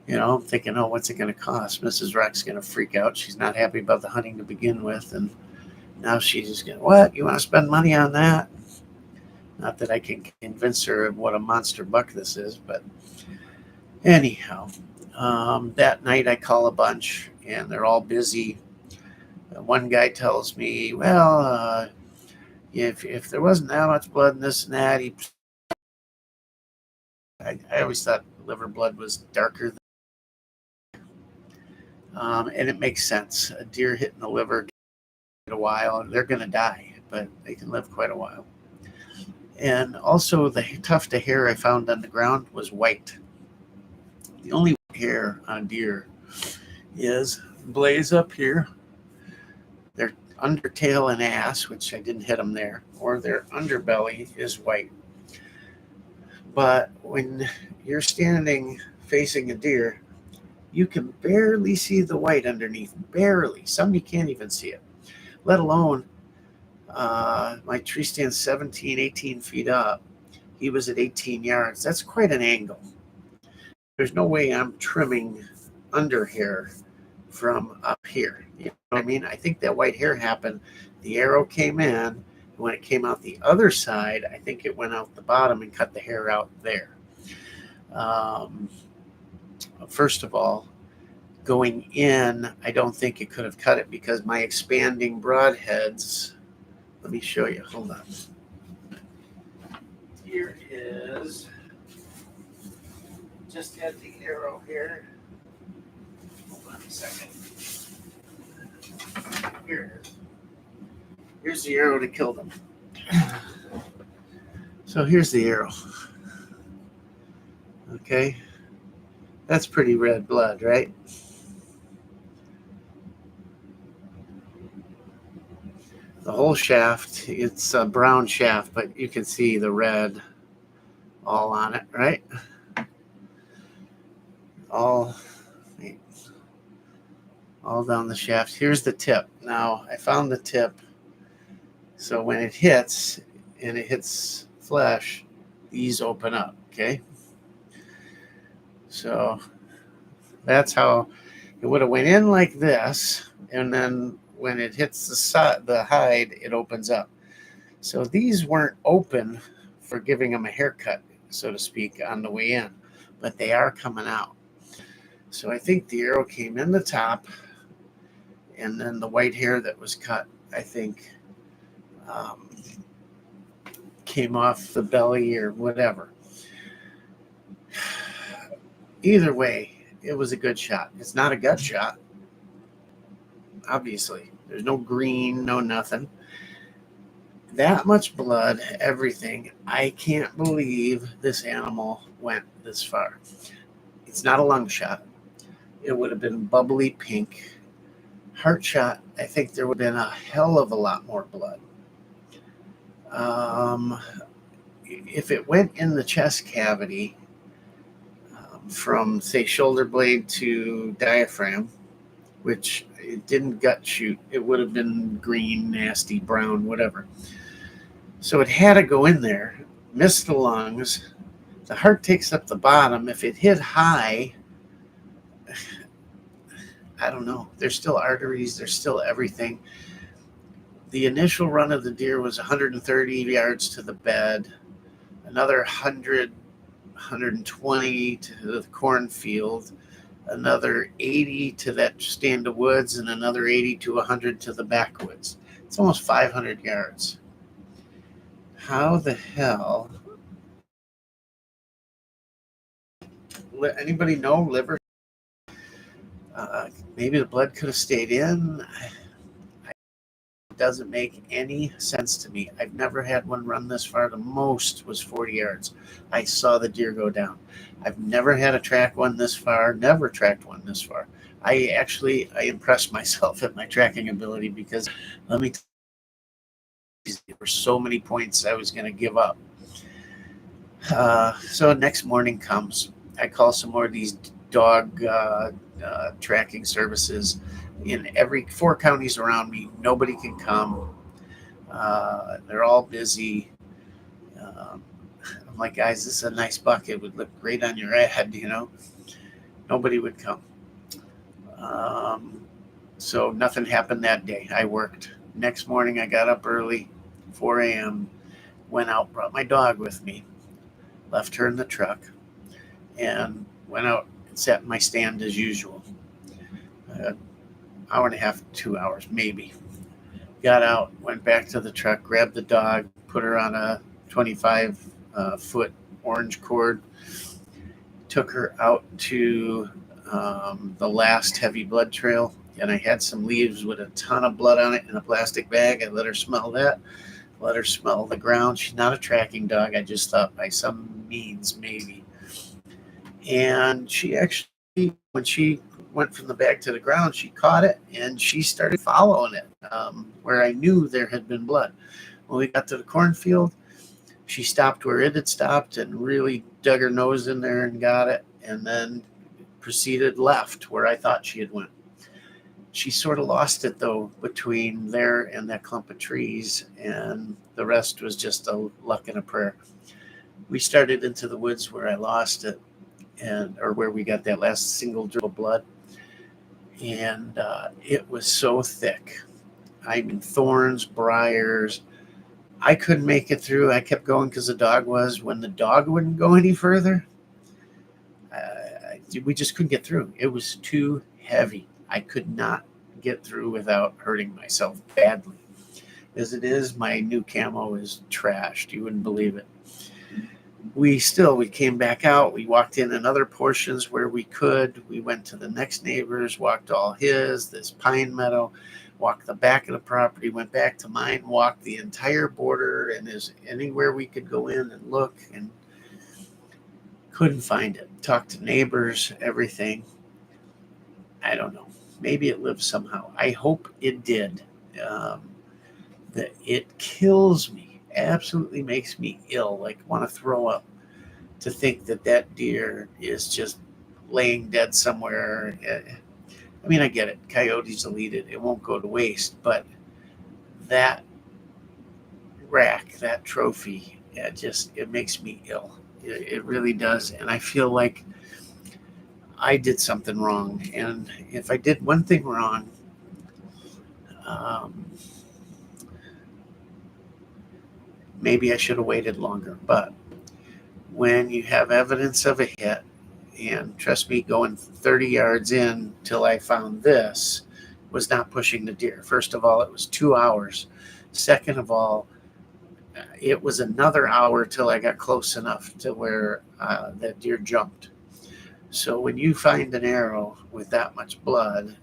Speaker 1: I'm thinking, oh, what's it going to cost? Mrs. Rock's going to freak out. She's not happy about the hunting to begin with. And now she's just going, what? You want to spend money on that? Not that I can convince her of what a monster buck this is, but anyhow, that night I call a bunch and they're all busy. One guy tells me, well, if there wasn't that much blood in this and that, I always thought liver blood was darker. And it makes sense. A deer hitting the liver a while, and they're going to die, but they can live quite a while. And also the tuft of hair I found on the ground was white. The only white hair on deer is blaze up here, their undertail and ass, which I didn't hit them there, or their underbelly is white. But when you're standing facing a deer, you can barely see the white underneath, barely. Some you can't even see it, let alone my tree stand's 17, 18 feet up. He was at 18 yards. That's quite an angle. There's no way I'm trimming under hair from up here. You know what I mean? I think that white hair happened. The arrow came in, and when it came out the other side, I think it went out the bottom and cut the hair out there. First of all, going in, I don't think it could have cut it because my expanding broadheads. Let me show you. Hold on. Here is just had the arrow here. Hold a second. Here it is. Here's the arrow to kill them. So here's the arrow. Okay. That's pretty red blood, right? The whole shaft, it's a brown shaft, but you can see the red all on it, right? All down the shaft. Here's the tip. Now, I found the tip. So when it hits, and it hits flesh, these open up, okay? So that's how it would have went in like this, and then when it hits the hide, it opens up. So these weren't open for giving them a haircut, so to speak, on the way in, but they are coming out. So I think the arrow came in the top, and then the white hair that was cut, I think, came off the belly or whatever. Either way, it was a good shot. It's not a gut shot, obviously. There's no green, no nothing. That much blood, everything. I can't believe this animal went this far. It's not a lung shot. It would have been bubbly pink. Heart shot, I think there would have been a hell of a lot more blood. If it went in the chest cavity, from, say, shoulder blade to diaphragm, which it didn't gut shoot, it would have been green, nasty, brown, whatever. So it had to go in there, miss the lungs. The heart takes up the bottom. If it hit high, I don't know. There's still arteries. There's still everything. The initial run of the deer was 130 yards to the bed, another 100, 120 to the cornfield, another 80 to that stand of woods, and another 80 to 100 to the backwoods. It's almost 500 yards. How the hell? Anybody know liver? Maybe the blood could have stayed in. It doesn't make any sense to me. I've never had one run this far. The most was 40 yards. I saw the deer go down. I've never had a track one this far, never tracked one this far. I impressed myself at my tracking ability, because let me tell you, there were so many points I was going to give up. So next morning comes. I call some more of these dog tracking services in every 4 counties around me. Nobody can come. They're all busy. I'm like, guys, this is a nice buck. It would look great on your head, you know. Nobody would come. So nothing happened that day. I worked. Next morning, I got up early, 4 a.m., went out, brought my dog with me, left her in the truck, and went out and sat in my stand as usual. Hour and a half, 2 hours, maybe. Got out, went back to the truck, grabbed the dog, put her on a 25-foot orange cord, took her out to the last heavy blood trail, and I had some leaves with a ton of blood on it in a plastic bag. I let her smell that, let her smell the ground. She's not a tracking dog. I just thought by some means, maybe. And she actually, when she went from the bag to the ground, she caught it, and she started following it where I knew there had been blood. When we got to the cornfield, she stopped where it had stopped and really dug her nose in there and got it, and then proceeded left where I thought she had went. She sort of lost it, though, between there and that clump of trees, and the rest was just a luck and a prayer. We started into the woods where I lost it, or where we got that last single drip of blood, and it was so thick. I mean, thorns, briars. I couldn't make it through. I kept going because the dog was. When the dog wouldn't go any further, we just couldn't get through. It was too heavy. I could not get through without hurting myself badly. As it is, my new camo is trashed. You wouldn't believe it. we came back out. We walked in other portions where we could. We went to the next neighbors, walked all his, this pine meadow, walked the back of the property, went back to mine, walked the entire border, and is anywhere we could go in and look, and couldn't find it. Talked to neighbors, everything. I don't know. Maybe it lives somehow. I hope it did. That it kills me, absolutely makes me ill, like want to throw up, to think that that deer is just laying dead somewhere. I mean, I get it. Coyotes will eat it. It won't go to waste. But that rack, that trophy, it makes me ill. It really does. And I feel like I did something wrong. And if I did one thing wrong, maybe I should have waited longer. But when you have evidence of a hit, and trust me, going 30 yards in till I found this was not pushing the deer. First of all, it was 2 hours. Second of all, it was another hour till I got close enough to where that deer jumped. So when you find an arrow with that much blood,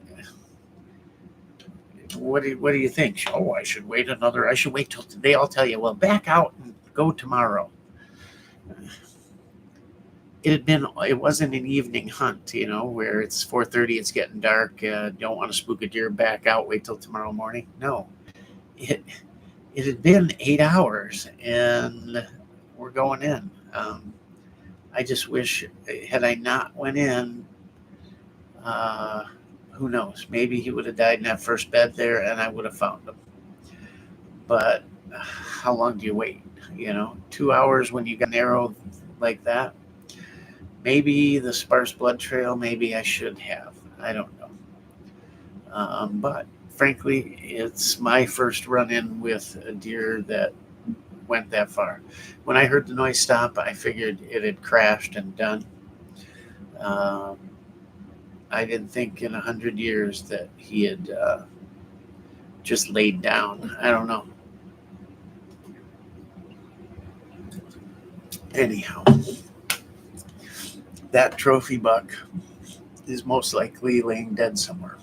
Speaker 1: what do you think? Oh, I should wait till they all tell you, well, back out and go tomorrow. It wasn't an evening hunt, where it's 4:30, it's getting dark, don't want to spook a deer, back out, wait till tomorrow morning. No, it had been 8 hours and we're going in. I just wish, had I not went in, who knows, maybe he would have died in that first bed there and I would have found him. But how long do you wait? 2 hours when you got an arrow like that. Maybe the sparse blood trail, maybe I should have. I don't know. But frankly, it's my first run-in with a deer that went that far. When I heard the noise stop, I figured it had crashed and done. I didn't think in 100 years that he had just laid down. I don't know. Anyhow, that trophy buck is most likely laying dead somewhere.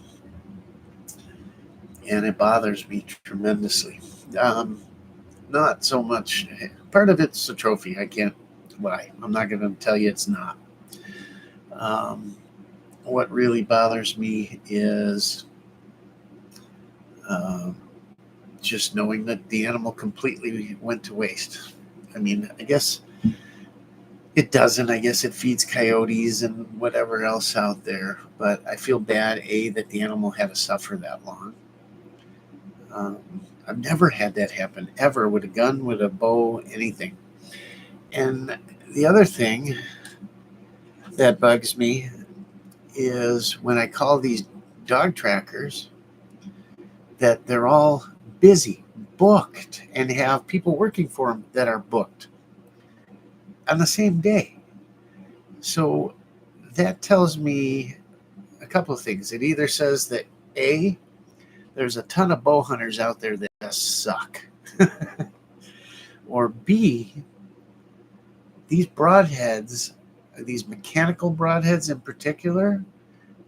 Speaker 1: And it bothers me tremendously. Not so much. Part of it's a trophy. I can't lie. I'm not going to tell you it's not. What really bothers me is just knowing that the animal completely went to waste. I mean, I guess it doesn't. I guess it feeds coyotes and whatever else out there. But I feel bad, that the animal had to suffer that long. I've never had that happen, ever, with a gun, with a bow, anything. And the other thing that bugs me is when I call these dog trackers, that they're all busy, booked, and have people working for them that are booked on the same day. So that tells me a couple of things. It either says that A, there's a ton of bow hunters out there that just suck, or B, these broadheads, these mechanical broadheads in particular,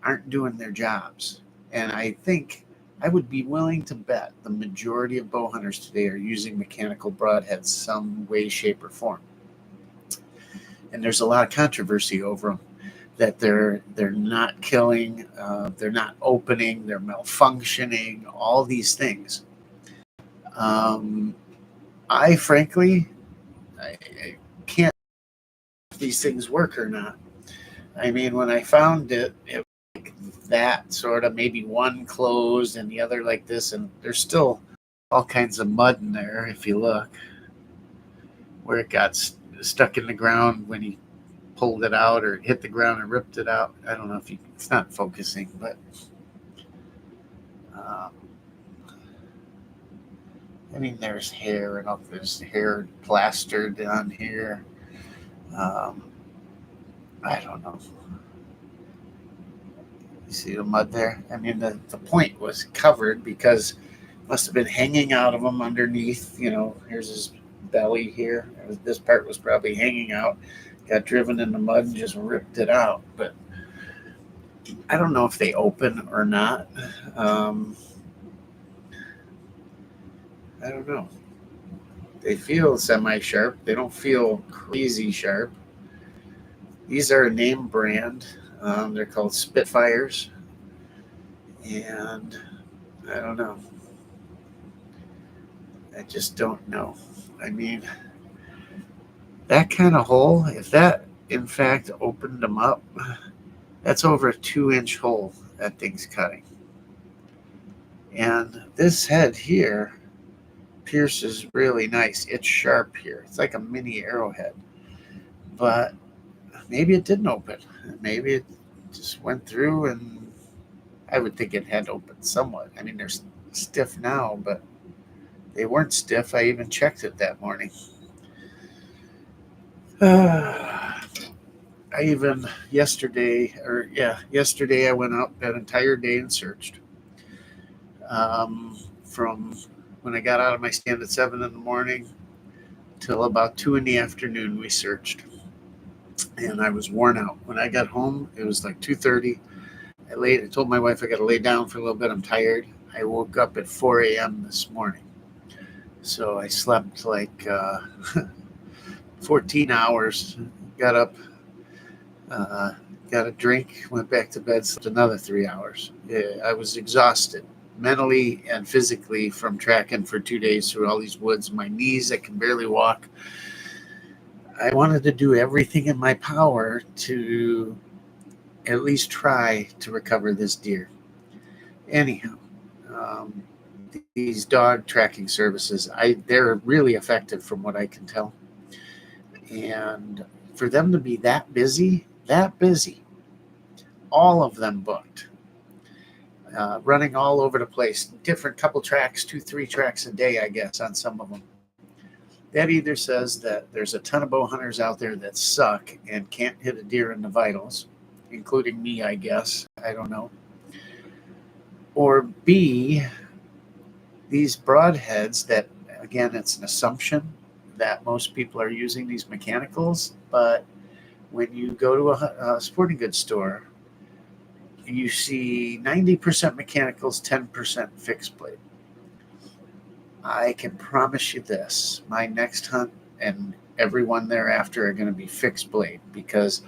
Speaker 1: aren't doing their jobs. And I think I would be willing to bet the majority of bow hunters today are using mechanical broadheads some way, shape, or form. And there's a lot of controversy over them, that they're not killing, they're not opening, they're malfunctioning, all these things. I frankly, I can't if these things work or not. I mean, when I found it was like that, sort of, maybe one closed and the other like this, and there's still all kinds of mud in there if you look, where it got stuck in the ground when he pulled it out, or hit the ground and ripped it out. I don't know if it's not focusing, but I mean, there's hair, and there's hair plastered on here. I don't know. You see the mud there? I mean, the point was covered because it must have been hanging out of them underneath. Here's his belly here. This part was probably hanging out, got driven in the mud and just ripped it out. But I don't know if they open or not. I don't know. They feel semi-sharp. They don't feel crazy sharp. These are a name brand. They're called Spitfires. And I don't know. I just don't know. I mean, that kind of hole, if that in fact opened them up, that's over a 2-inch hole that thing's cutting. And this head here pierces really nice. It's sharp here. It's like a mini arrowhead. But maybe it didn't open. Maybe it just went through, and I would think it had opened somewhat. I mean, they're stiff now, but they weren't stiff. I even checked it that morning. Yesterday I went out that entire day and searched. From when I got out of my stand at 7 in the morning till about 2 in the afternoon, we searched. And I was worn out. When I got home, it was like 2:30. I told my wife I got to lay down for a little bit. I'm tired. I woke up at 4 a.m. this morning. So I slept like 14 hours, got up, got a drink, went back to bed, slept another 3 hours. I was exhausted mentally and physically from tracking for 2 days through all these woods. My knees, I can barely walk. I wanted to do everything in my power to at least try to recover this deer. Anyhow, these dog tracking services, they're really effective from what I can tell. And for them to be that busy, all of them booked, running all over the place, different couple tracks, 2-3 tracks a day, I guess, on some of them. That either says that there's a ton of bow hunters out there that suck and can't hit a deer in the vitals, including me, I guess. I don't know. Or B, these broadheads that, again, it's an assumption that most people are using these mechanicals, but when you go to a sporting goods store, you see 90% mechanicals, 10% fixed blade. I can promise you this, my next hunt and everyone thereafter are going to be fixed blade, because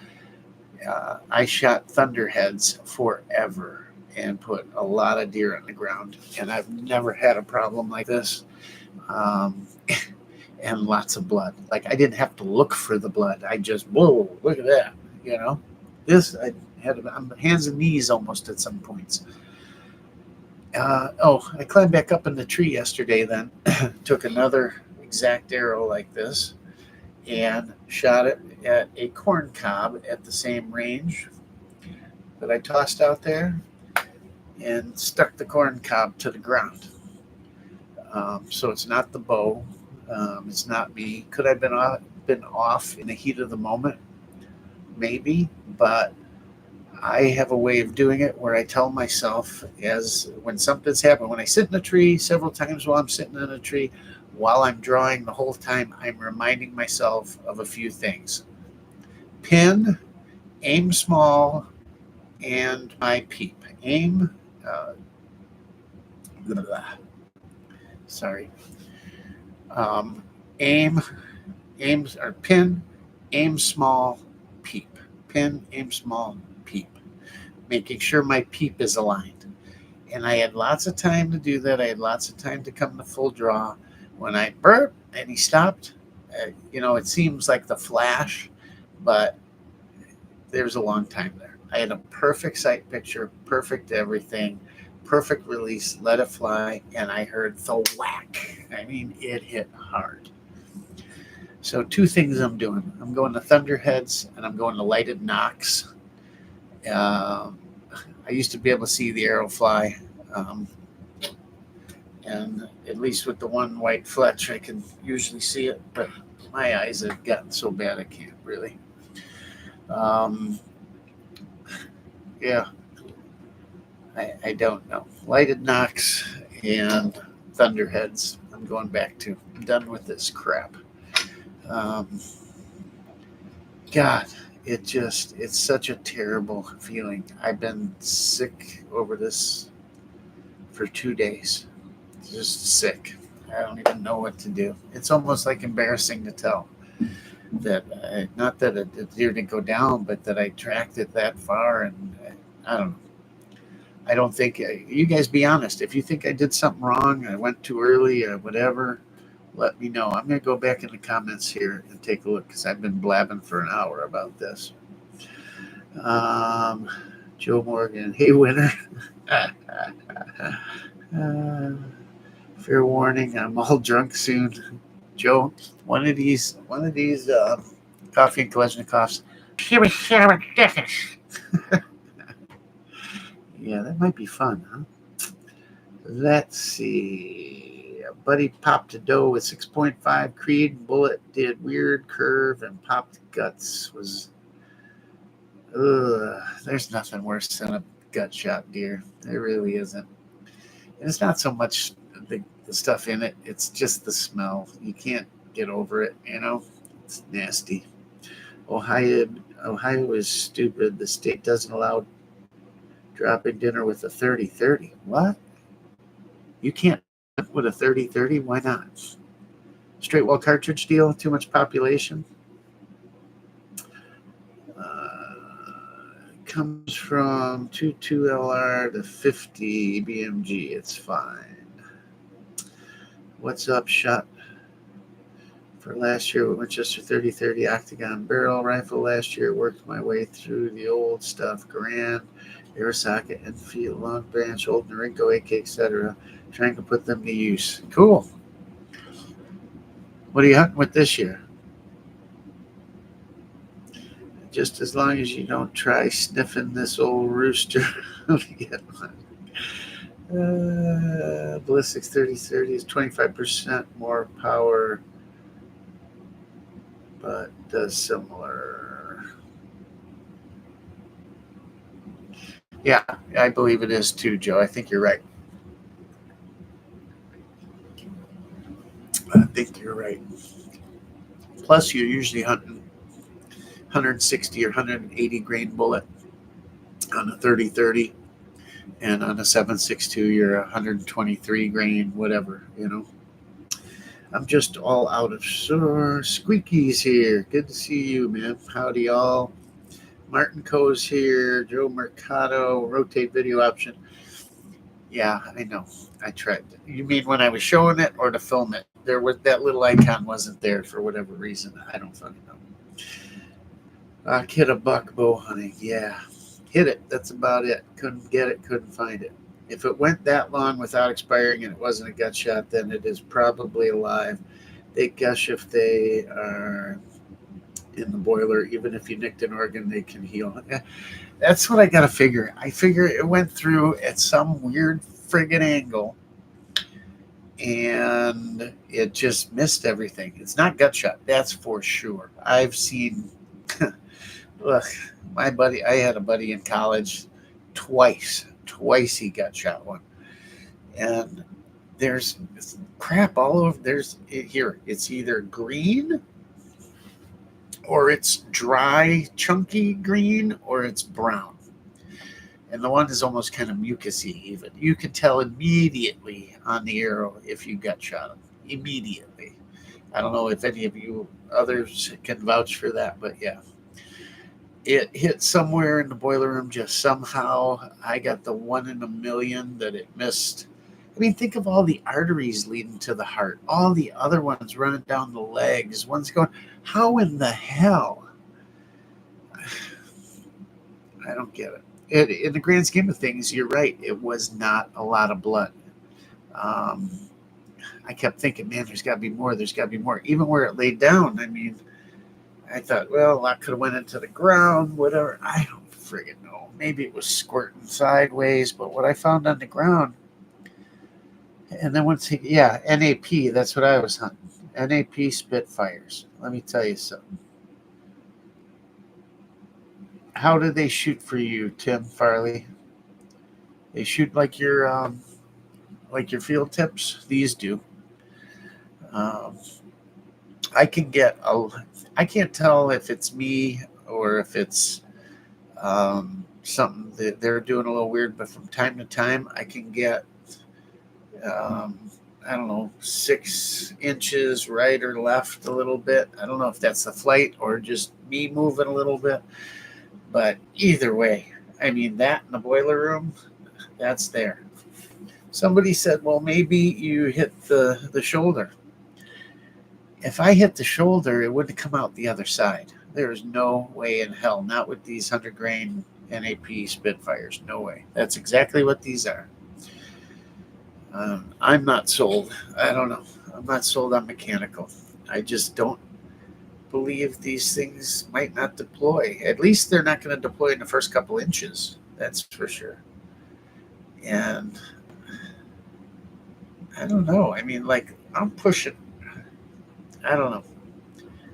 Speaker 1: I shot thunderheads forever and put a lot of deer on the ground, and I've never had a problem like this. And lots of blood. Like, I didn't have to look for the blood. I just, whoa, look at that. You know, this, I had on hands and knees almost at some points. I climbed back up in the tree yesterday then, took another exact arrow like this and shot it at a corn cob at the same range that I tossed out there and stuck the corn cob to the ground. So it's not the bow. It's not me. Could I have been off in the heat of the moment? Maybe, but I have a way of doing it where I tell myself, as when something's happened, when I sit in a tree several times while I'm sitting in a tree, while I'm drawing the whole time, I'm reminding myself of a few things. Pin, aim small, and my peep. Aim, pin, aim small, peep. Pin, aim small, peep. Making sure my peep is aligned. And I had lots of time to do that. I had lots of time to come to full draw. When I burp and he stopped, it seems like the flash, but there's a long time there. I had a perfect sight picture, perfect everything, perfect release, let it fly, and I heard the whack. I mean, it hit hard. So 2 things I'm doing. I'm going to thunderheads and I'm going to lighted knocks. I used to be able to see the arrow fly. And at least with the one white fletch, I can usually see it, but my eyes have gotten so bad I can't really. I don't know. Lighted knocks and thunderheads I'm going back to. I'm done with this crap. Um, God, it's such a terrible feeling. I've been sick over this for 2 days. Just sick. I don't even know what to do. It's almost like embarrassing to tell that, not that it didn't go down, but that I tracked it that far. And I don't know. I don't think, you guys be honest. If you think I did something wrong, I went too early, or whatever, let me know. I'm going to go back in the comments here and take a look because I've been blabbing for an hour about this. Um, Joe Morgan, hey, winner. uh, fair warning, I'm all drunk soon. Joe, one of these Coffee and Kalashnikovs. She was Sharon Dickish. Yeah, that might be fun, huh? Let's see. A buddy popped a dough with 6.5 Creed. Bullet did weird curve and popped guts. There's nothing worse than a gut shot deer. There really isn't. And it's not so much the stuff in it, it's just the smell. You can't get over it, you know? It's nasty. Ohio, Ohio is stupid. The state doesn't allow dropping dinner with a 30-30. What? You can't with a 30-30? Why not? Straight well cartridge deal? Too much population? Comes from 22LR to 50 BMG. It's fine. What's up, shot? For last year, Winchester 30-30 octagon barrel rifle. Last year, worked my way through the old stuff. Garand, air socket, Enfield, Long Branch, Old Norinco, AK, etc. Trying to put them to use. Cool. What are you hunting with this year? Just as long as you don't try sniffing this old rooster. Ballistics 30-30 is 25% more power, but does similar. Yeah, I believe it is too, Joe. I think you're right. I think you're right. Plus, you're usually hunting 160 or 180 grain bullet on a 30-30, and on a 7.62, you're 123 grain, whatever, you know. I'm just all out of squeakies here. Good to see you, man. Howdy, all. Martin Coe's here. Joe Mercado, rotate video option. Yeah, I know. I tried. You mean when I was showing it or to film it? There was that little icon wasn't there for whatever reason. I don't fucking know. Hit a buck bow hunting. Yeah, hit it. That's about it. Couldn't get it. Couldn't find it. If it went that long without expiring and it wasn't a gut shot, then it is probably alive. They gush if they are in the boiler. Even if you nicked an organ, they can heal. That's what I got to figure. I figure it went through at some weird friggin' angle and it just missed everything. It's not gut shot. That's for sure. I've seen, ugh, I had a buddy in college twice he got shot one. And there's crap all over. It's either green or it's dry, chunky green, or it's brown. And the one is almost kind of mucusy even. You can tell immediately on the arrow if you gut shot him. Immediately. I don't know if any of you others can vouch for that, but yeah. It hit somewhere in the boiler room just somehow. I got the 1 in a million that it missed. I mean, think of all the arteries leading to the heart, all the other ones running down the legs, one's going, how in the hell? I don't get it. In the grand scheme of things, you're right. It was not a lot of blood. I kept thinking, man, there's got to be more. There's got to be more. Even where it laid down, I mean, I thought, well, that could have went into the ground, whatever. I don't friggin' know. Maybe it was squirting sideways, but what I found on the ground, and then once, NAP, that's what I was hunting. NAP Spitfires. Let me tell you something. How do they shoot for you, Tim Farley? They shoot like your field tips. These do. I can get I can't tell if it's me or if it's something that they're doing a little weird, but from time to time I can get um, I don't know, 6 inches right or left a little bit. I don't know if that's the flight or just me moving a little bit, but either way, I mean, that in the boiler room, that's there. Somebody said, well, maybe you hit the shoulder. If I hit the shoulder, it wouldn't come out the other side. There's no way in hell, not with these 100-grain NAP Spitfires. No way. That's exactly what these are. I'm not sold. I don't know. I'm not sold on mechanical. I just don't believe these things might not deploy. At least they're not going to deploy in the first couple inches. That's for sure. And I don't know. I mean, like, I'm pushing. I don't know.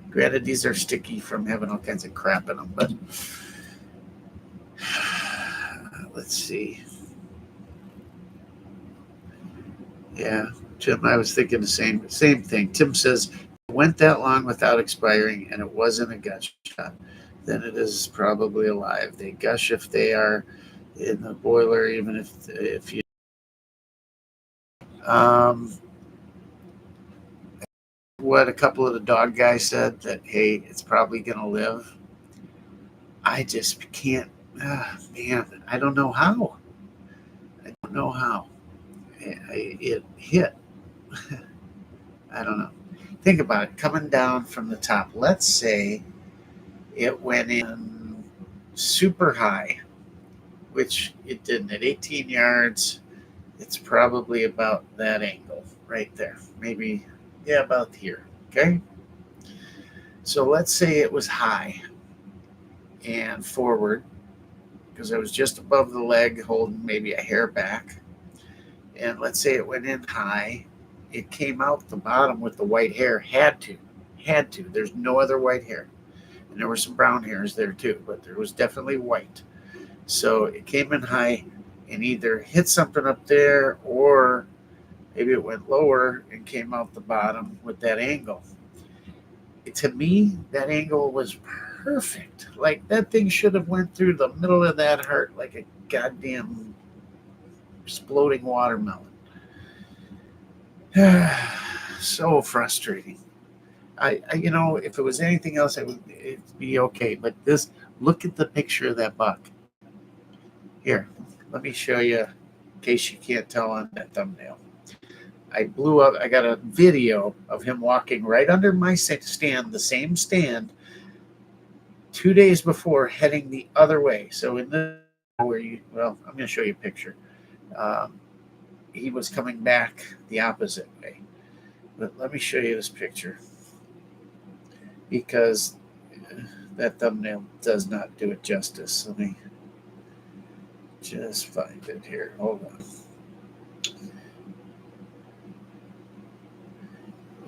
Speaker 1: Granted, these are sticky from having all kinds of crap in them, but let's see. Yeah, Tim, I was thinking the same thing. Tim says, it went that long without expiring and it wasn't a gush shot. Then it is probably alive. They gush if they are in the boiler, even if you what a couple of the dog guys said, that hey, it's probably gonna live. I just can't. Man, I don't know how. I don't know how it hit. I don't know. Think about it, coming down from the top. Let's say it went in super high, which it didn't. At 18 yards, it's probably about that angle right there. Maybe, yeah, about here. Okay. So let's say it was high and forward, because I was just above the leg, holding maybe a hair back. And let's say it went in high. It came out the bottom with the white hair. Had to. There's no other white hair. And there were some brown hairs there too, but there was definitely white. So it came in high and either hit something up there, or maybe it went lower and came out the bottom with that angle. To me, that angle was perfect. Like, that thing should have went through the middle of that heart like a goddamn exploding watermelon. So frustrating. I if it was anything else, it'd be okay. But this, look at the picture of that buck. Here, let me show you, in case you can't tell on that thumbnail. I blew up. I got a video of him walking right under my stand, the same stand, 2 days before, heading the other way. So in the I'm going to show you a picture. He was coming back the opposite way. But let me show you this picture, because that thumbnail does not do it justice. Let me just find it here. Hold on.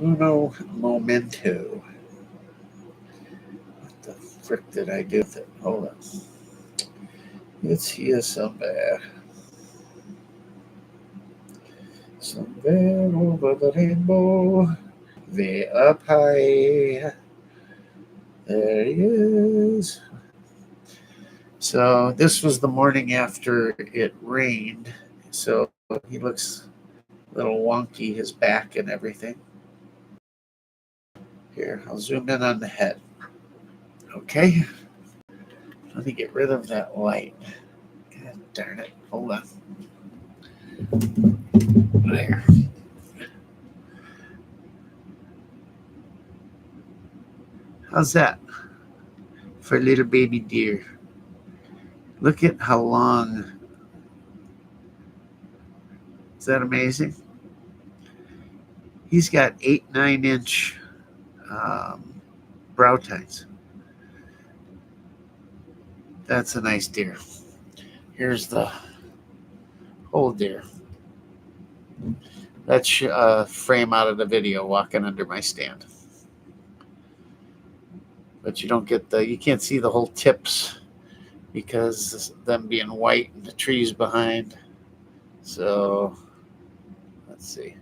Speaker 1: Uno momento. What the frick did I do with it? Hold on. It's here somewhere. Somewhere over the rainbow. Way up high. There he is. So this was the morning after it rained. So he looks a little wonky, his back and everything. Here, I'll zoom in on the head. Okay. Let me get rid of that light. God darn it. Hold on. There. How's that for a little baby deer? Look at how long. Is that amazing? He's got 8-9 inch brow tines. That's a nice deer. Here's the whole deer. That's a frame out of the video, walking under my stand. But you don't get you can't see the whole tips because of them being white and the trees behind. So let's see.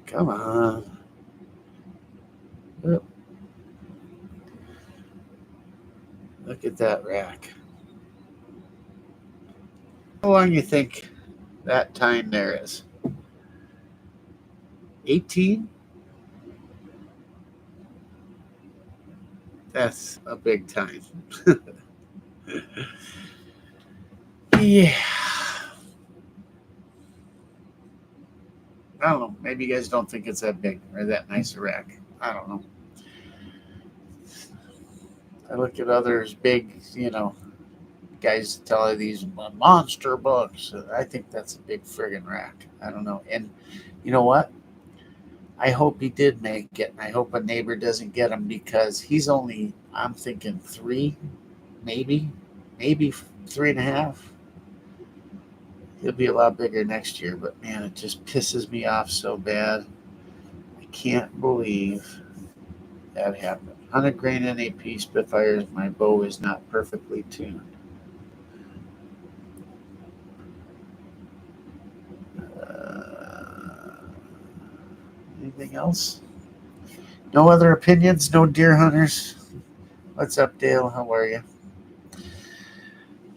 Speaker 1: Come on. Oh, look at that rack. How long do you think that time there is? 18? That's a big time. Yeah. I don't know. Maybe you guys don't think it's that big or that nice a rack. I don't know. I look at others big, guys tell you these monster books. I think that's a big friggin' rack. I don't know. And you know what? I hope he did make it. And I hope a neighbor doesn't get him because he's only, I'm thinking 3, maybe 3.5. He'll be a lot bigger next year, but man, it just pisses me off so bad. I can't believe that happened. 100 grain NAP Spitfires, my bow is not perfectly tuned. Anything else? No other opinions? No deer hunters? What's up, Dale? How are you?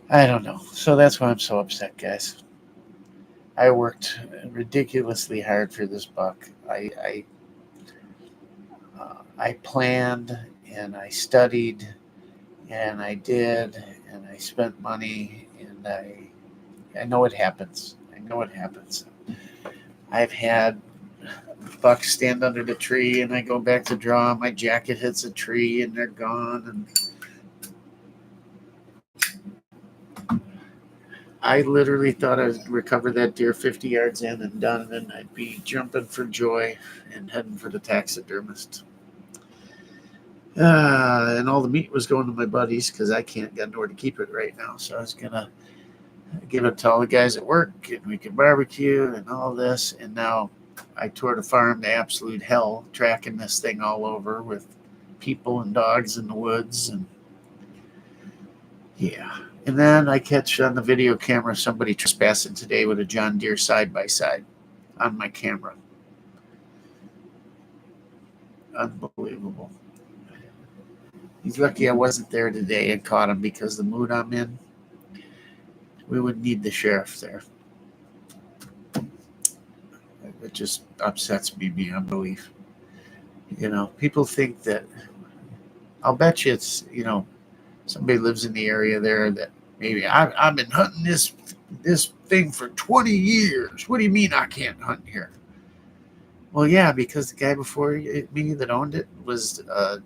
Speaker 1: I don't know. So that's why I'm so upset, guys. I worked ridiculously hard for this buck. I planned and I studied and I did and I spent money and I know it happens. I know it happens. I've had bucks stand under the tree and I go back to draw. My jacket hits a tree and they're gone. And I literally thought I'd recover that deer 50 yards in and done, and I'd be jumping for joy and heading for the taxidermist. And all the meat was going to my buddies because I can't get nowhere to keep it right now. So I was going to give it to all the guys at work and we could barbecue and all this. And now I tore the farm to absolute hell, tracking this thing all over with people and dogs in the woods. And yeah. And then I catch on the video camera somebody trespassing today with a John Deere side-by-side on my camera. Unbelievable. He's lucky I wasn't there today and caught him because the mood I'm in, we would need the sheriff there. It just upsets me beyond belief. People think that, I'll bet you it's, somebody lives in the area there that maybe I've been hunting this thing for 20 years. What do you mean I can't hunt here? Well, yeah, because the guy before me that owned it was a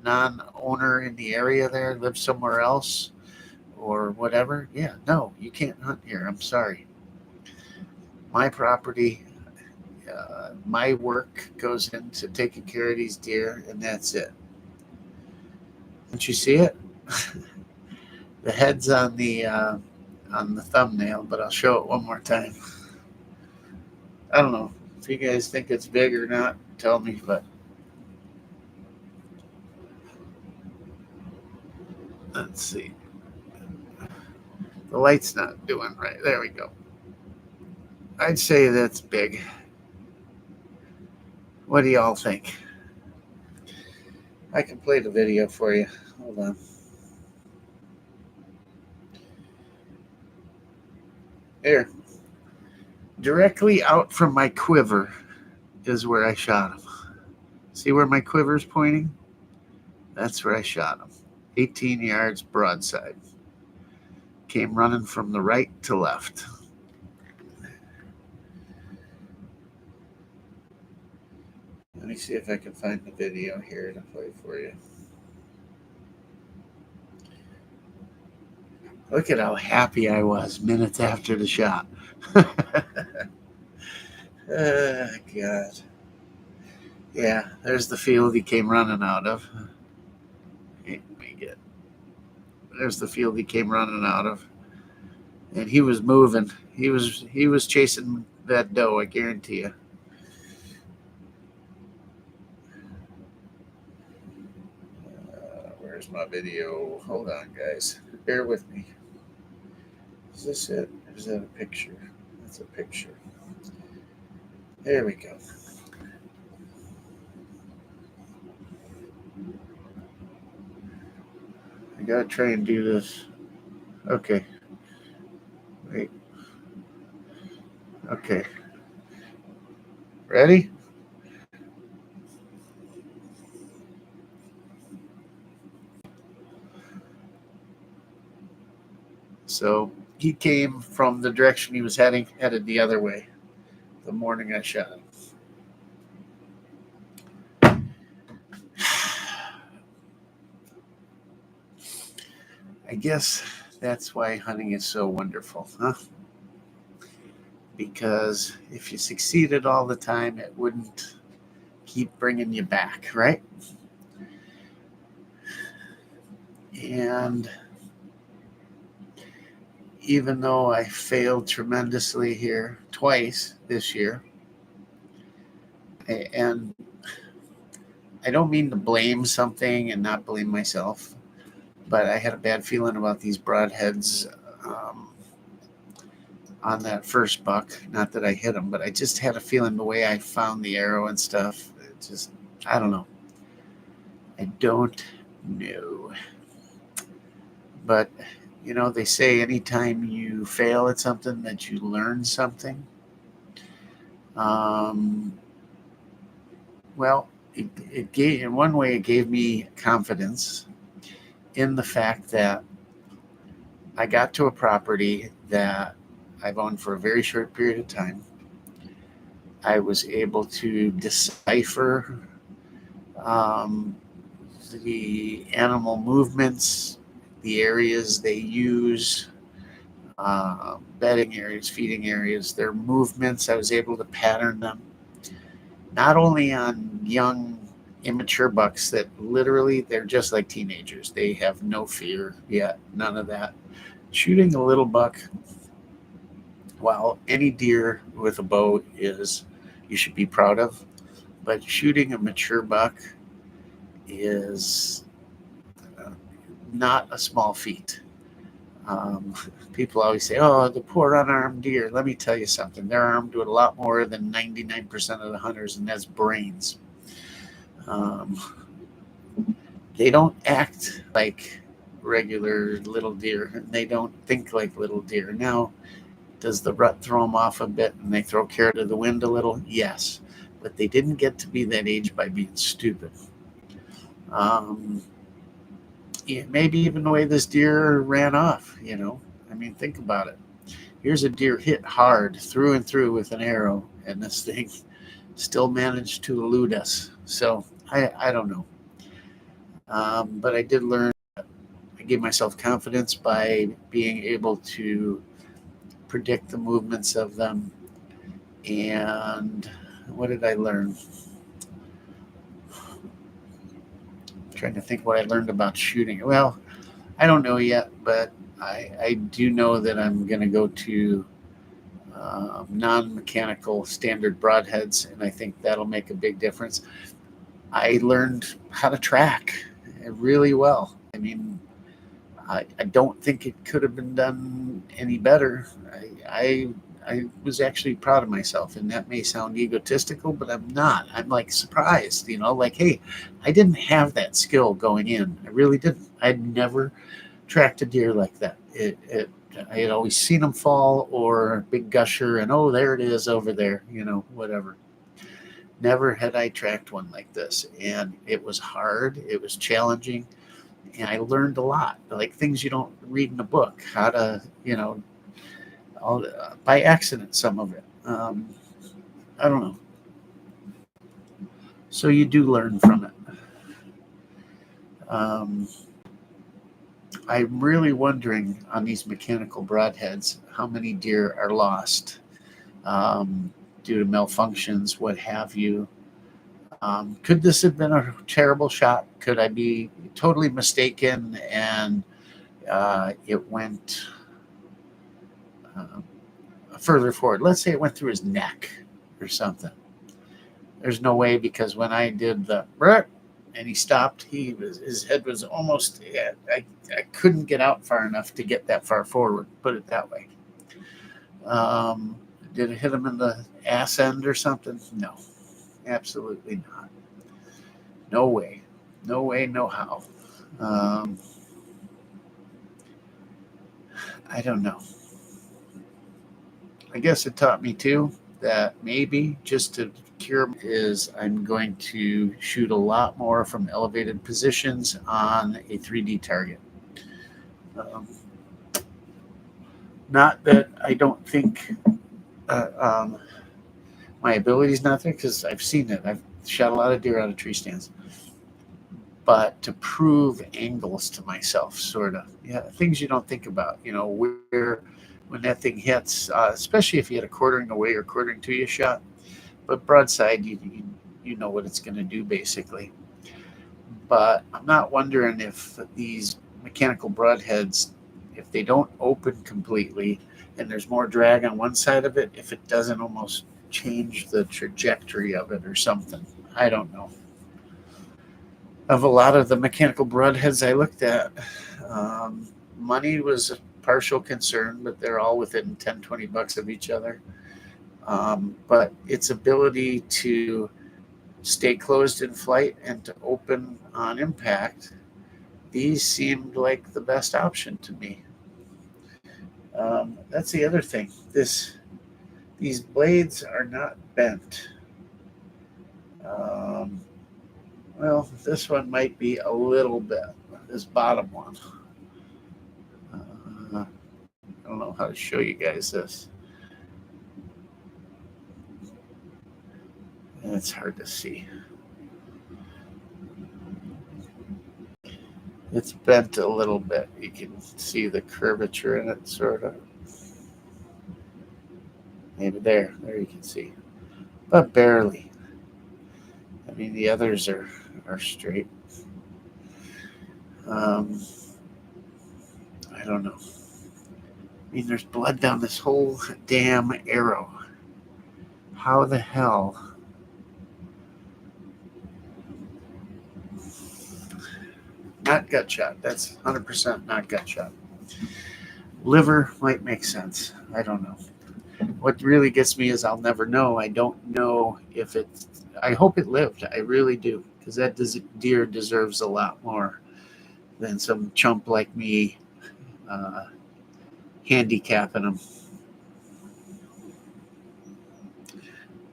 Speaker 1: non-owner in the area there, lived somewhere else or whatever. Yeah, no, you can't hunt here. I'm sorry. My property, my work goes into taking care of these deer, and that's it. Don't you see it? The head's on the thumbnail, but I'll show it one more time. I don't know if you guys think it's big or not. Tell me, but let's see. The light's not doing right. There we go. I'd say that's big. What do y'all think? I can play the video for you. Hold on. There. Directly out from my quiver is where I shot him. See where my quiver's pointing? That's where I shot him. 18 yards broadside. Came running from the right to left. Let me see if I can find the video here to play for you. Look at how happy I was minutes after the shot. Oh, God. Yeah, there's the field he came running out of. There's the field he came running out of. And he was moving. He was chasing that doe, I guarantee you. Where's my video? Hold on, guys. Bear with me. Is this it? Or is that a picture? That's a picture. There we go. I gotta try and do this. Okay. Wait. Okay. Ready? So he came from the direction he was headed the other way the morning I shot him. I guess that's why hunting is so wonderful, huh? Because if you succeeded all the time, it wouldn't keep bringing you back, right? And even though I failed tremendously here twice this year, and I don't mean to blame something and not blame myself, but I had a bad feeling about these broadheads on that first buck. Not that I hit him, but I just had a feeling the way I found the arrow and stuff. It just, I don't know. I don't know. But, you know, they say anytime you fail at something that you learn something. Well, it gave, in one way, it gave me confidence in the fact that I got to a property that I've owned for a very short period of time. I was able to decipher the animal movements, the areas they use, bedding areas, feeding areas, their movements. I was able to pattern them, not only on young, immature bucks that literally they're just like teenagers. They have no fear yet, none of that. Shooting a little buck, while any deer with a bow is, you should be proud of, but shooting a mature buck is not a small feat. People always say, oh, the poor unarmed deer. Let me tell you something. They're armed with a lot more than 99% of the hunters, and that's brains. They don't act like regular little deer. They don't think like little deer. Now, does the rut throw them off a bit and they throw care to the wind a little? Yes. But they didn't get to be that age by being stupid. Yeah, maybe even the way this deer ran off, you know. I mean, think about it. Here's a deer hit hard through and through with an arrow, and this thing still managed to elude us. So I don't know. But I did learn. I gave myself confidence by being able to predict the movements of them. And what did I learn? I'm trying to think what I learned about shooting. Well, I don't know yet, but I do know that I'm going to go to non-mechanical standard broadheads, and I think that'll make a big difference. I learned how to track really well. I mean, I don't think it could have been done any better. I was actually proud of myself, and that may sound egotistical, but I'm not. I'm like surprised, you know, like, hey, I didn't have that skill going in. I really didn't. I'd never tracked a deer like that. I had always seen them fall or a big gusher, and oh, there it is over there, you know, whatever. Never had I tracked one like this, and it was hard. It was challenging, and I learned a lot, like things you don't read in a book. How to, you know, all, by accident, some of it. I don't know. So you do learn from it. I'm really wondering on these mechanical broadheads how many deer are lost due to malfunctions, what have you. Could this have been a terrible shot? Could I be totally mistaken and it went further forward? Let's say it went through his neck or something. There's no way, because when I did the and he stopped, his head was almost, I couldn't get out far enough to get that far forward, put it that way. Did it hit him in the ass end or something? No, absolutely not. No way, no how. I don't know. I guess it taught me too that maybe just to cure is I'm going to shoot a lot more from elevated positions on a 3D target. Um, Not that I don't think my ability is not there, because I've seen it. I've shot a lot of deer out of tree stands. But to prove angles to myself, sort of. Yeah, things you don't think about. Where when that thing hits, especially if you had a quartering away or quartering to you shot. But broadside, you know what it's going to do, basically. But I'm not wondering if these mechanical broadheads, if they don't open completely and there's more drag on one side of it, if it doesn't almost change the trajectory of it or something. I don't know. Of a lot of the mechanical broadheads I looked at, money was a partial concern, but they're all within 10, $20 of each other. But its ability to stay closed in flight and to open on impact, these seemed like the best option to me. That's the other thing. These blades are not bent. Well, this one might be a little bit. This bottom one. I don't know how to show you guys this. It's hard to see. It's bent a little bit. You can see the curvature in it, sort of. Maybe there you can see, but barely. I mean, the others are straight. I don't know. I mean, there's blood down this whole damn arrow. How the hell? Not gut shot. That's 100% not gut shot. Liver might make sense. I don't know. What really gets me is I'll never know. I don't know if it. I hope it lived. I really do, because that deer deserves a lot more than some chump like me handicapping them.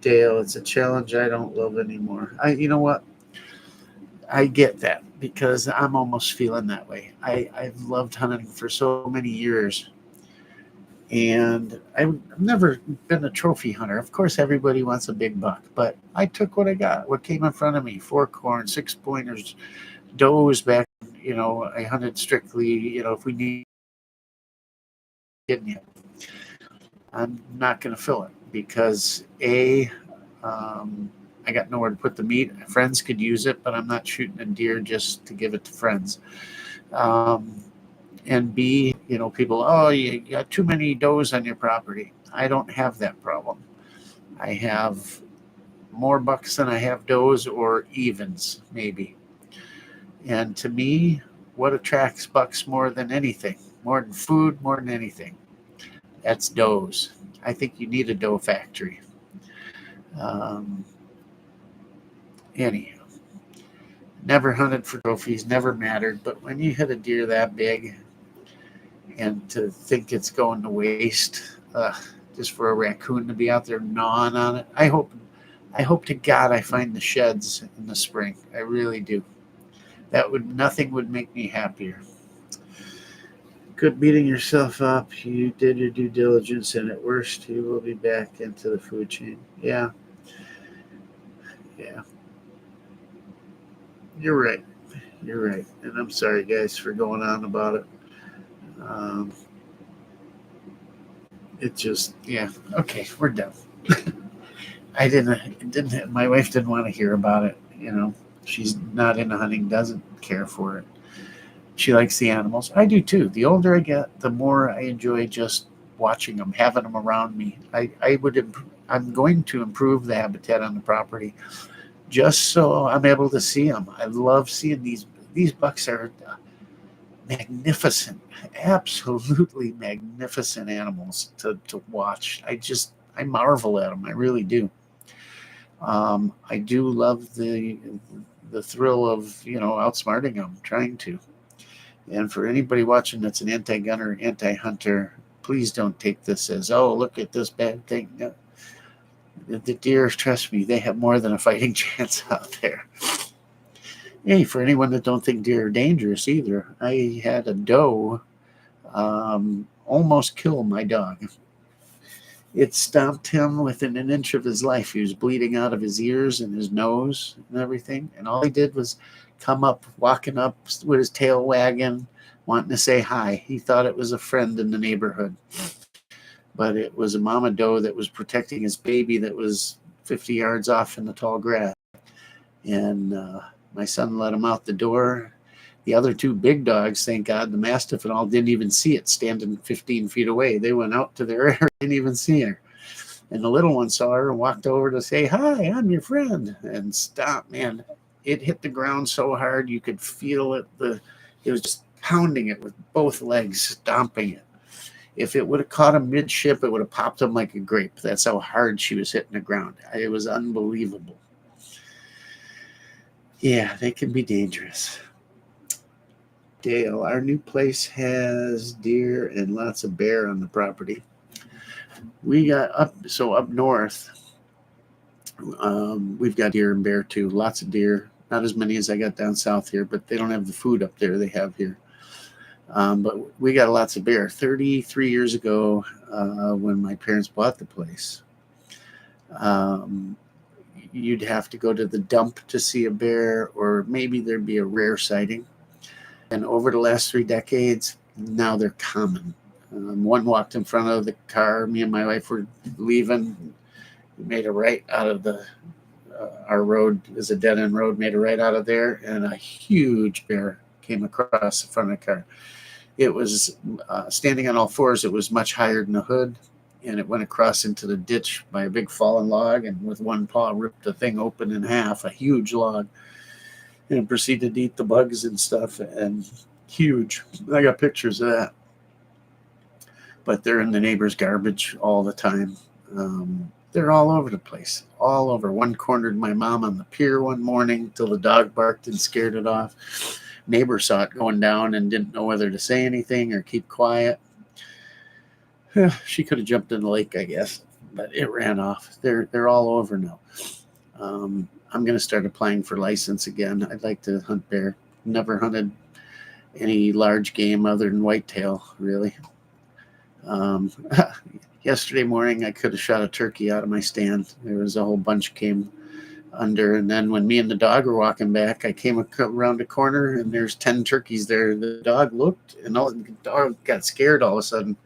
Speaker 1: Dale, it's a challenge I don't love anymore. You know what? I get that, because I'm almost feeling that way. I've loved hunting for so many years, and I've never been a trophy hunter. Of course, everybody wants a big buck, but I took what I got, what came in front of me: 4-corn, 6-pointers, does back. I hunted strictly. If we need, didn't you? I'm not going to fill it because I got nowhere to put the meat. Friends could use it, but I'm not shooting a deer just to give it to friends. And B, people, oh, you got too many does on your property. I don't have that problem. I have more bucks than I have does, or evens, maybe. And to me, what attracts bucks more than anything, more than food, more than anything, that's does. I think you need a doe factory. Anyhow, never hunted for trophies, never mattered. But when you hit a deer that big, and to think it's going to waste, just for a raccoon to be out there gnawing on it, I hope to God I find the sheds in the spring. I really do. Nothing would make me happier. Quit beating yourself up. You did your due diligence, and at worst, you will be back into the food chain. Yeah. You're right. And I'm sorry, guys, for going on about it. It just, yeah. Okay, we're done. My wife didn't want to hear about it. She's not into hunting, doesn't care for it. She likes the animals. I do too. The older I get, the more I enjoy just watching them, having them around me. I'm going to improve the habitat on the property, just so I'm able to see them. I love seeing these bucks are magnificent, absolutely magnificent animals to watch. I marvel at them. I really do. I do love the thrill of outsmarting them, trying to. And for anybody watching that's an anti-gunner, anti-hunter, please don't take this as, oh, look at this bad thing. No. The deer, trust me, they have more than a fighting chance out there. Hey, for anyone that don't think deer are dangerous either, I had a doe almost kill my dog. It stomped him within an inch of his life. He was bleeding out of his ears and his nose and everything. And all he did was come up, walking up with his tail wagging, wanting to say hi. He thought it was a friend in the neighborhood. But it was a mama doe that was protecting his baby that was 50 yards off in the tall grass. And my son let him out the door. The other two big dogs, thank God, the Mastiff and all, didn't even see it standing 15 feet away. They went out to their area, didn't even see her. And the little one saw her and walked over to say, hi, I'm your friend. And stop, man. It hit the ground so hard you could feel it. It was just pounding it with both legs, stomping it. If it would have caught him midship, it would have popped him like a grape. That's how hard she was hitting the ground. It was unbelievable. Yeah, they can be dangerous. Dale, our new place has deer and lots of bear on the property. We got up north, we've got deer and bear too. Lots of deer, not as many as I got down south here, but they don't have the food up there they have here. But we got lots of bear. 33 years ago, when my parents bought the place, you'd have to go to the dump to see a bear, or maybe there'd be a rare sighting. And over the last 3 decades, now they're common. One walked in front of the car. Me and my wife were leaving. We made a right out of our road is a dead-end road, made a right out of there, and a huge bear came across the front of the car. It was standing on all fours. It was much higher than the hood, and it went across into the ditch by a big fallen log, and with one paw ripped the thing open in half, a huge log, and proceeded to eat the bugs and stuff, and huge. I got pictures of that. But they're in the neighbor's garbage all the time. They're all over the place, all over. One cornered my mom on the pier one morning till the dog barked and scared it off. Neighbor saw it going down and didn't know whether to say anything or keep quiet. She could have jumped in the lake, I guess, but it ran off. They're all over now. I'm going to start applying for license again. I'd like to hunt bear. Never hunted any large game other than whitetail, really. Yesterday morning, I could have shot a turkey out of my stand. There was a whole bunch came under, and then when me and the dog were walking back, I came around the corner, and there's 10 turkeys there. The dog looked, and the dog got scared all of a sudden.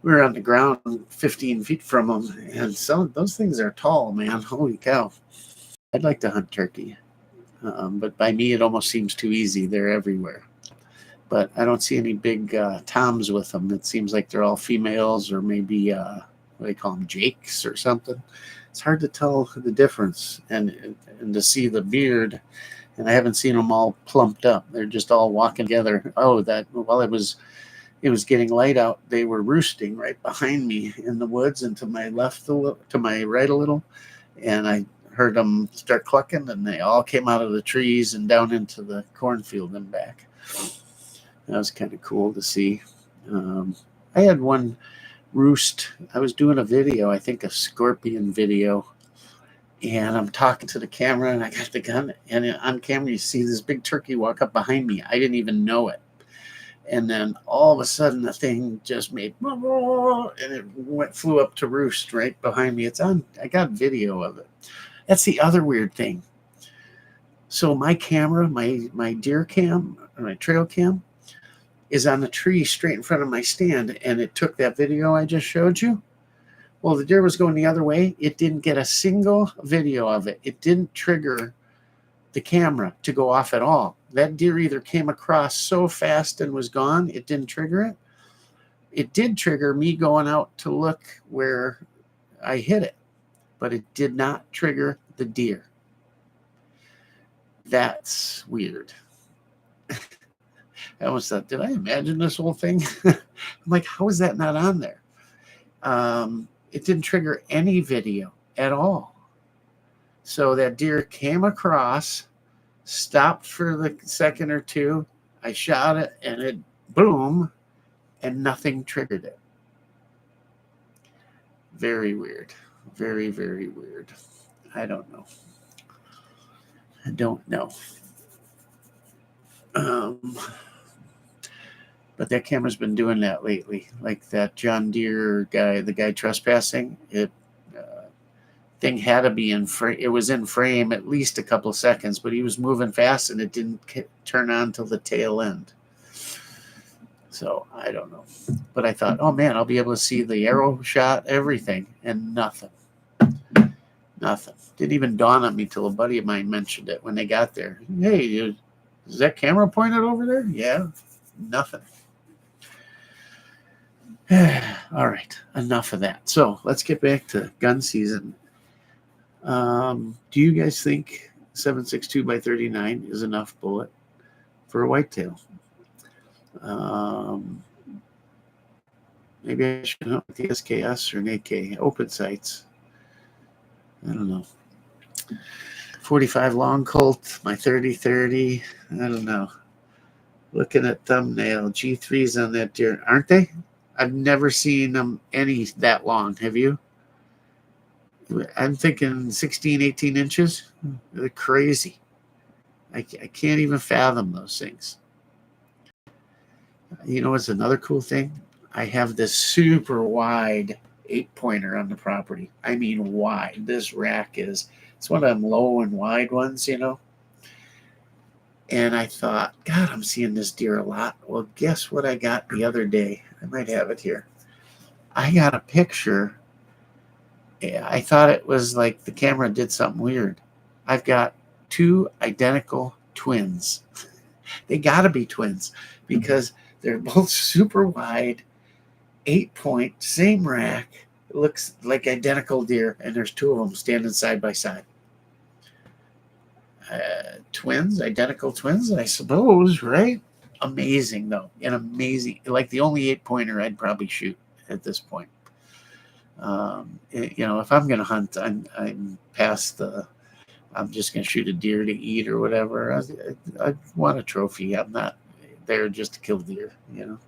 Speaker 1: We were on the ground 15 feet from them, and some of those things are tall, man. Holy cow. I'd like to hunt turkey, but by me, it almost seems too easy. They're everywhere. But I don't see any big toms with them. It seems like they're all females, or maybe, what do they call them, jakes or something. It's hard to tell the difference, and to see the beard, and I haven't seen them all plumped up. They're just all walking together. Oh, that while it was getting light out, they were roosting right behind me in the woods, and to my left, to my right a little, and I heard them start clucking, and they all came out of the trees and down into the cornfield and back. That was kind of cool to see. I had one roost. I was doing a video, I think a scorpion video, and I'm talking to the camera, and I got the gun, and on camera you see this big turkey walk up behind me. I didn't even know it. And then all of a sudden the thing just made, and it flew up to roost right behind me. It's on. I got video of it. That's the other weird thing. So my camera, my deer cam, or my trail cam, is on the tree straight in front of my stand, and it took that video I just showed you. Well, the deer was going the other way. It didn't get a single video of it. It didn't trigger the camera to go off at all. That deer either came across so fast and was gone, it didn't trigger it. It did trigger me going out to look where I hit it, but it did not trigger the deer. That's weird. I almost thought, did I imagine this whole thing? I'm like, how is that not on there? It didn't trigger any video at all. So that deer came across, stopped for the second or two, I shot it and it boom, and nothing triggered it. Very weird. Very, very weird. I don't know. I don't know. But that camera's been doing that lately. Like that John Deere guy, the guy trespassing, it thing had to be in frame. It was in frame at least a couple of seconds, but he was moving fast and it didn't turn on till the tail end. So I don't know. But I thought, oh man, I'll be able to see the arrow shot, everything, and nothing. Nothing. Didn't even dawn on me till a buddy of mine mentioned it when they got there. Hey, is that camera pointed over there? Yeah, nothing. All right, enough of that. So let's get back to gun season. Do you guys think 7.62 by 39 is enough bullet for a whitetail? Maybe I should hunt with the SKS or an AK open sights. I don't know. 45 long Colt, my 30-30. I don't know. Looking at thumbnail, G3s on that deer, aren't they? I've never seen them any that long. Have you? I'm thinking 16, 18 inches. They're crazy. I can't even fathom those things. You know what's another cool thing? I have this super wide 8-pointer on the property. I mean wide. This rack it's one of them low and wide ones, you know. And I thought, God, I'm seeing this deer a lot. Well, guess what I got the other day? I might have it here. I got a picture. I thought it was like the camera did something weird. I've got 2 identical twins. They got to be twins because they're both super wide, 8-point, same rack. It looks like identical deer, and there's 2 of them standing side by side. Twins, identical twins, I suppose, right? Amazing, though. And amazing. Like the only 8-pointer I'd probably shoot at this point. You know, if I'm going to hunt, I'm past the, I'm just going to shoot a deer to eat or whatever. I want a trophy. I'm not there just to kill deer, you know.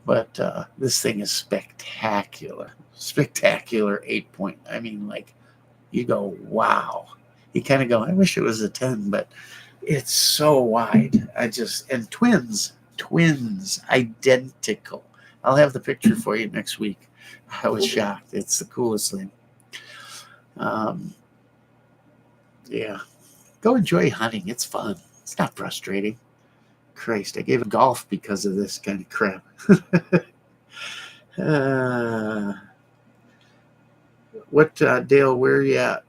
Speaker 1: But this thing is spectacular. Spectacular 8-point. I mean, like, you go, wow. You kind of go, I wish it was a 10, but it's so wide. And twins, identical. I'll have the picture for you next week. I was shocked. It's the coolest thing. Yeah. Go enjoy hunting. It's fun. It's not frustrating. Christ, I gave up golf because of this kind of crap. Dale, where are you at?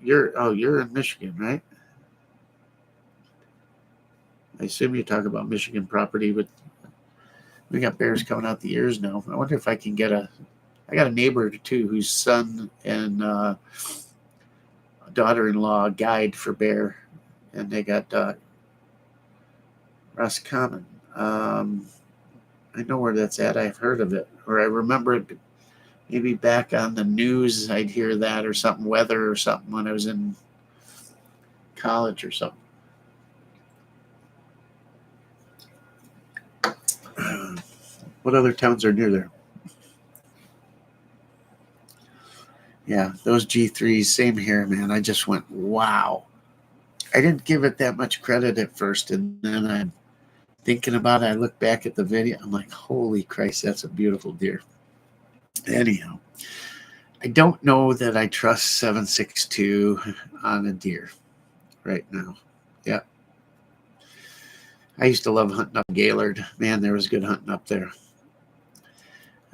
Speaker 1: You're in Michigan, right? I assume you talk about Michigan property, but we got bears coming out the ears now. I wonder if I can get I got a neighbor too whose son and daughter-in-law guide for bear, and they got Roscommon. I know where that's at. I've heard of it, or I remember it. Maybe back on the news, I'd hear that or something, weather or something when I was in college or something. What other towns are near there? Yeah, those G3s, same here, man. I just went, wow. I didn't give it that much credit at first, and then I'm thinking about it. I look back at the video. I'm like, holy Christ, that's a beautiful deer. Anyhow, I don't know that I trust 7.62 on a deer right now. Yeah. I used to love hunting up Gaylord. Man, there was good hunting up there.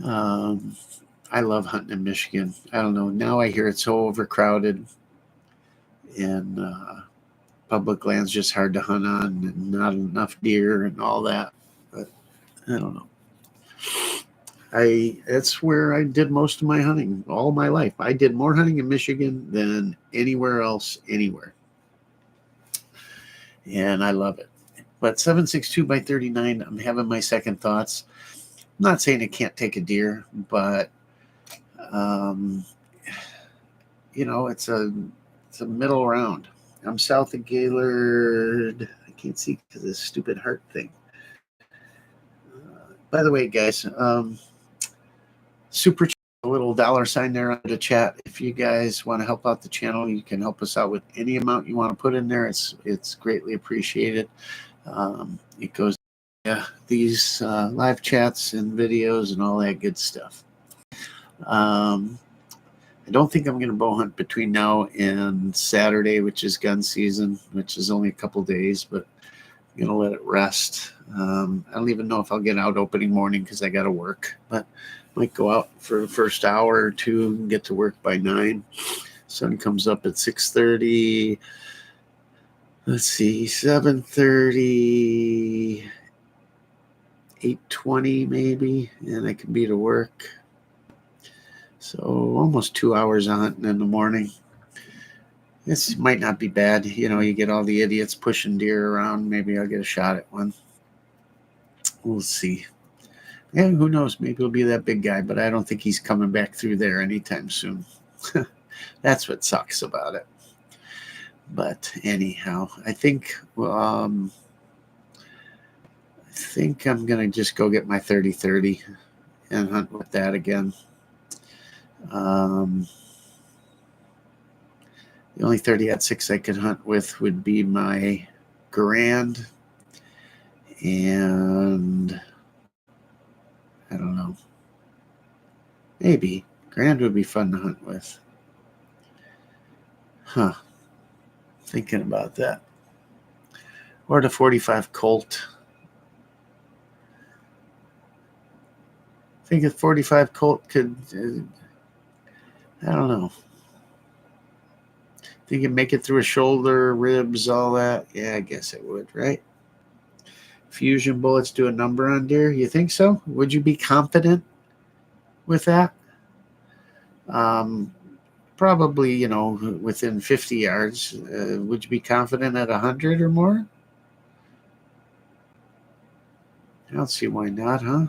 Speaker 1: I love hunting in Michigan. I don't know. Now I hear it's so overcrowded and public land's just hard to hunt on and not enough deer and all that. But I don't know. That's where I did most of my hunting all my life. I did more hunting in Michigan than anywhere else, anywhere. And I love it. But 7.62 by 39, I'm having my second thoughts. I'm not saying I can't take a deer, but you know, it's a middle round. I'm south of Gaylord. I can't see because of this stupid heart thing. By the way, guys, super chat, a little $sign there under the chat. If you guys want to help out the channel, you can help us out with any amount you want to put in there. It's greatly appreciated. It goes these live chats and videos and all that good stuff. I don't think I'm going to bow hunt between now and Saturday, which is gun season, which is only a couple days, but I'm going to let it rest. I don't even know if I'll get out opening morning because I got to work, but might go out for the first hour or two and get to work by 9. Sun comes up at 6:30. Let's see, 7:30, 8:20 maybe, and I can be to work. So almost 2 hours of hunting in the morning. This might not be bad. You know, you get all the idiots pushing deer around. Maybe I'll get a shot at one. We'll see. Yeah, who knows? Maybe it'll be that big guy, but I don't think he's coming back through there anytime soon. That's what sucks about it. But anyhow, I think I'm gonna just go get my 30-30 and hunt with that again. The only 30-06 I could hunt with would be my Grand, and I don't know. Maybe Grand would be fun to hunt with. Huh. Thinking about that. Or the 45 Colt. I think a 45 Colt could, I don't know. Think it'd make it through a shoulder, ribs, all that? Yeah, I guess it would, right? Fusion bullets do a number on deer. You think so? Would you be confident with that? Probably, you know, within 50 yards. Would you be confident at 100 or more? I don't see why not, huh?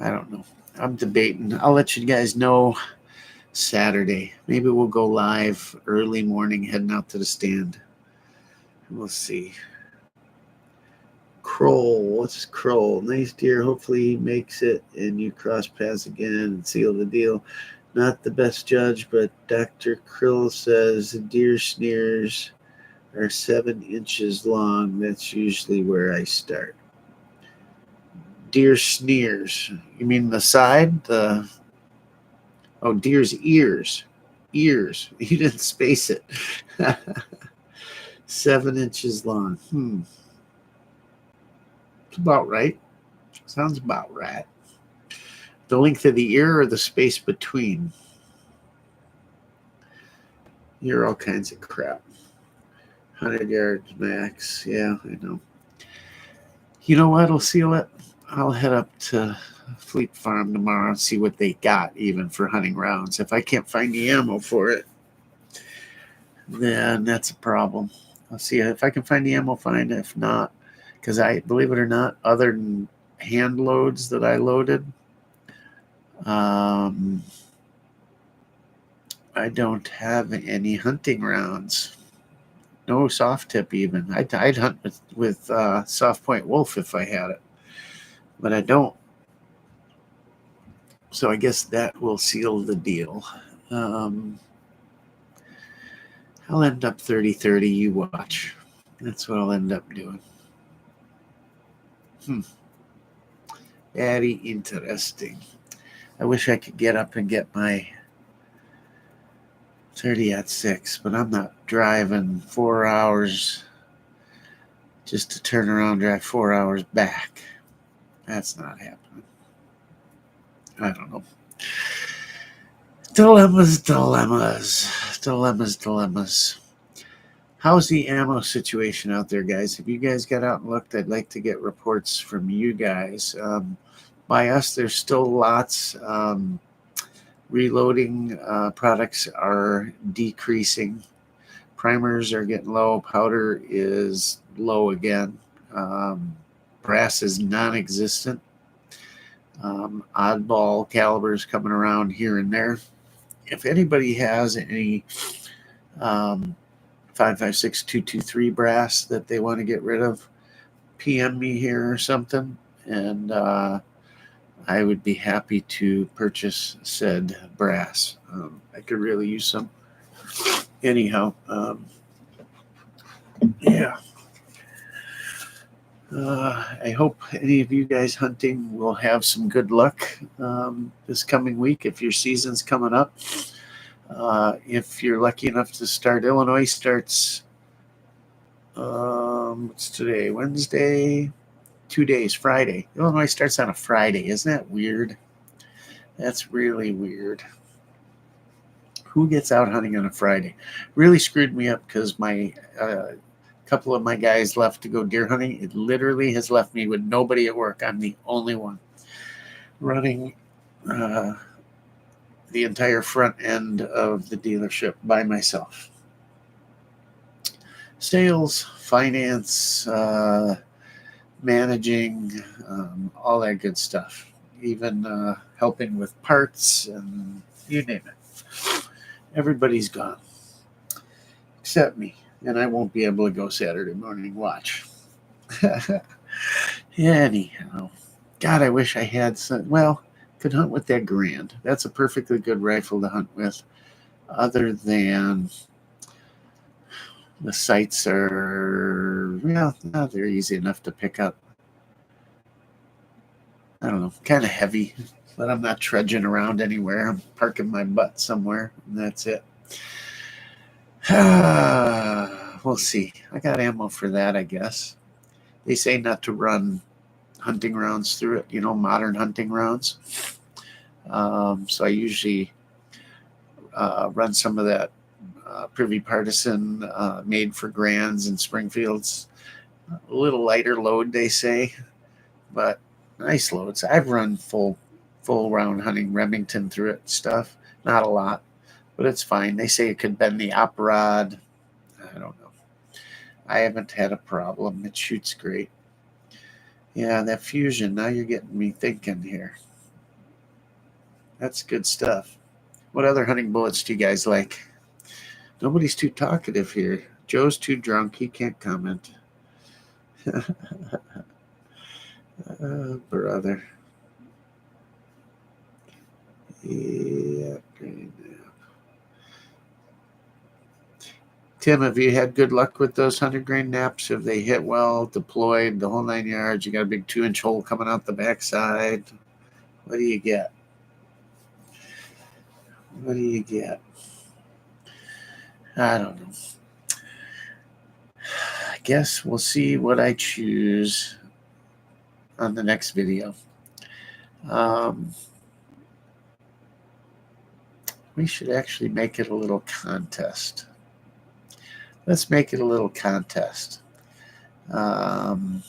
Speaker 1: I don't know. I'm debating. I'll let you guys know Saturday. Maybe we'll go live early morning heading out to the stand. We'll see. Kroll. What's Kroll? Nice deer. Hopefully he makes it and you cross paths again and seal the deal. Not the best judge, but Dr. Krill says deer sneers are 7 inches long. That's usually where I start. Deer sneers. You mean the side? Deer's ears. Ears. You didn't space it. 7 inches long. It's about right. Sounds about right. The length of the ear or the space between? You're all kinds of crap. 100 yards max. Yeah, I know. You know what? I'll seal it. I'll head up to Fleet Farm tomorrow and see what they got even for hunting rounds. If I can't find the ammo for it, then that's a problem. I'll see if I can find the ammo, fine. If not, because I, believe it or not, other than hand loads that I loaded, I don't have any hunting rounds. No soft tip even. I'd hunt with soft point wolf if I had it, but I don't. So I guess that will seal the deal. I'll end up 30-30. You watch. That's what I'll end up doing. Very interesting. I wish I could get up and get my 30-06, but I'm not driving 4 hours just to turn around and drive 4 hours back. That's not happening. I don't know. Dilemmas. How's the ammo situation out there, guys? If you guys got out and looked, I'd like to get reports from you guys. By us, there's still lots. Reloading products are decreasing. Primers are getting low. Powder is low again. Brass is non-existent. Oddball calibers coming around here and there. If anybody has any 556-223 brass that they want to get rid of, PM me here or something, and I would be happy to purchase said brass. I could really use some. Anyhow, yeah. I hope any of you guys hunting will have some good luck this coming week if your season's coming up. If you're lucky enough to start, Illinois starts, what's today? Wednesday? 2 days, Friday. Illinois starts on a Friday. Isn't that weird? That's really weird. Who gets out hunting on a Friday? Really screwed me up because my couple of my guys left to go deer hunting. It literally has left me with nobody at work. I'm the only one running the entire front end of the dealership by myself. Sales, finance, managing, all that good stuff. Even helping with parts and you name it. Everybody's gone except me. And I won't be able to go Saturday morning watch. Anyhow, God, I wish I had some. Well, could hunt with that Grand. That's a perfectly good rifle to hunt with. Other than the sights are, well, they're easy enough to pick up. I don't know, kind of heavy, but I'm not trudging around anywhere. I'm parking my butt somewhere, and that's it. We'll see. I got ammo for that, I guess. They say not to run hunting rounds through it, modern hunting rounds. So I usually run some of that Privy Partisan made for Grands and Springfields. A little lighter load, they say, but nice loads. I've run full round hunting Remington through it stuff. Not a lot, but it's fine. They say it could bend the op rod. I don't know. I haven't had a problem. It shoots great. Yeah, that fusion. Now you're getting me thinking here. That's good stuff. What other hunting bullets do you guys like? Nobody's too talkative here. Joe's too drunk. He can't comment. Brother. Yeah. Tim, have you had good luck with those 100-grain naps? Have they hit well, deployed, the whole 9 yards? You got a big 2-inch hole coming out the backside. What do you get? What do you get? I don't know. I guess we'll see what I choose on the next video. We should actually make it a little contest. Let's make it a little contest. You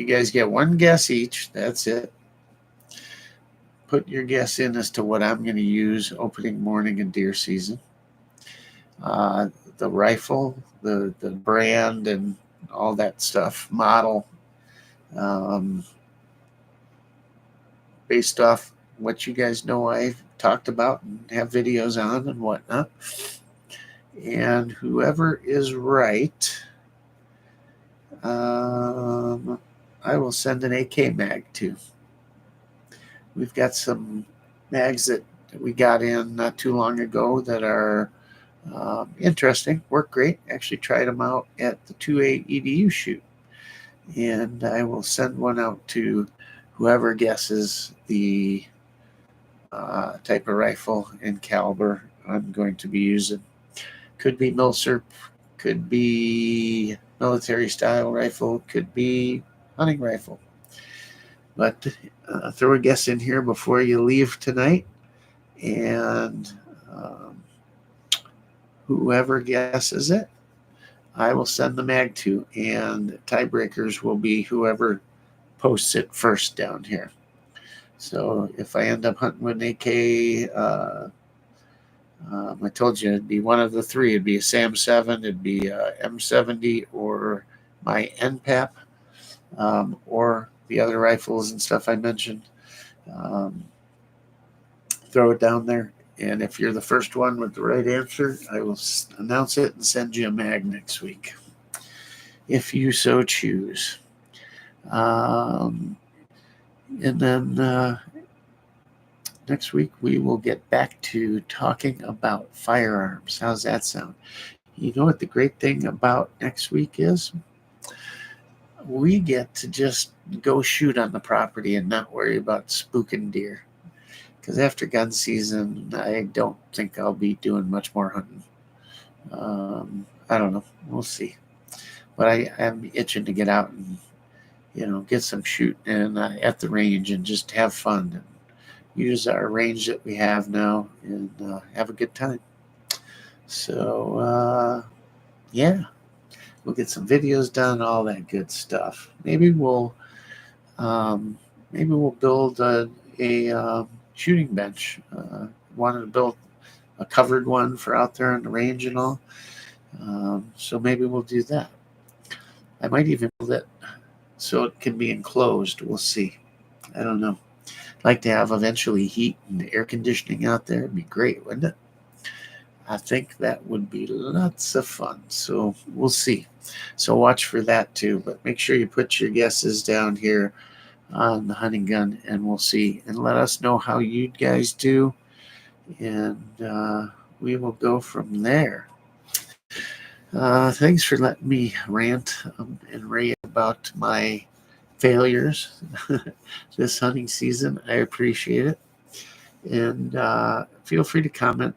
Speaker 1: guys get one guess each. That's it. Put your guess in as to what I'm going to use opening morning and deer season. The rifle, the brand, and all that stuff, model, based off what you guys know I've talked about and have videos on and whatnot. And whoever is right, I will send an AK mag to. We've got some mags that we got in not too long ago that are interesting, work great. Actually tried them out at the 2A EDU shoot. And I will send one out to whoever guesses the type of rifle and caliber I'm going to be using. Could be milsurp, could be military style rifle, could be hunting rifle. But throw a guess in here before you leave tonight, and whoever guesses it, I will send the mag to, and tiebreakers will be whoever posts it first down here. So if I end up hunting with an AK, I told you it'd be one of the three. It'd be a SAM 7, it'd be a M70, or my NPAP, or the other rifles and stuff I mentioned. Throw it down there, And if you're the first one with the right answer, I will announce it and send you a mag next week, if you so choose. And then next week we will get back to talking about firearms. How's that sound? You know what the great thing about next week is? We get to just go shoot on the property and not worry about spooking deer. Because after gun season, I don't think I'll be doing much more hunting. I don't know. We'll see. But I am itching to get out and, get some shooting at the range and just have fun and use our range that we have now and have a good time. So, yeah, we'll get some videos done, all that good stuff. Maybe we'll build a shooting bench. Wanted to build a covered one for out there on the range and all. So maybe we'll do that. I might even build it so it can be enclosed. We'll see. I don't know. I'd like to have eventually heat and air conditioning out there. It'd be great, wouldn't it? I think that would be lots of fun. So we'll see. So watch for that too. But make sure you put your guesses down here on the hunting gun, and we'll see. And let us know how you guys do. And we will go from there. Thanks for letting me rant and rave about my failures this hunting season. I appreciate it. And feel free to comment,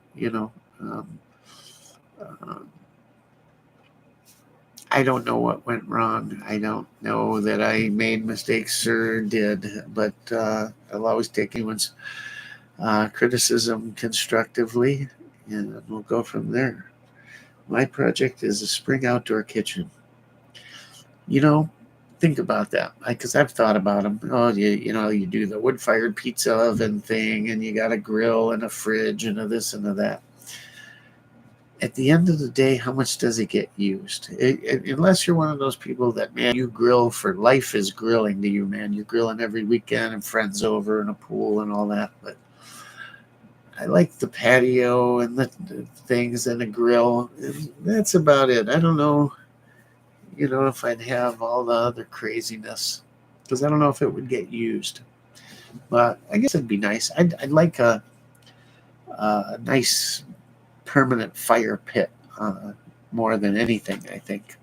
Speaker 1: I don't know what went wrong. I don't know that I made mistakes or did, but I'll always take anyone's criticism constructively, and we'll go from there. My project is a spring outdoor kitchen. Think about that, because I've thought about them. Oh, you do the wood-fired pizza oven thing, and you got a grill and a fridge and a this and a that. At the end of the day, how much does it get used? Unless you're one of those people that, man, you grill for life is grilling to you, man. You're grilling every weekend and friends over and a pool and all that. But I like the patio and the things and the grill. That's about it. I don't know, if I'd have all the other craziness, because I don't know if it would get used. But I guess it'd be nice. I'd like a nice permanent fire pit more than anything, I think,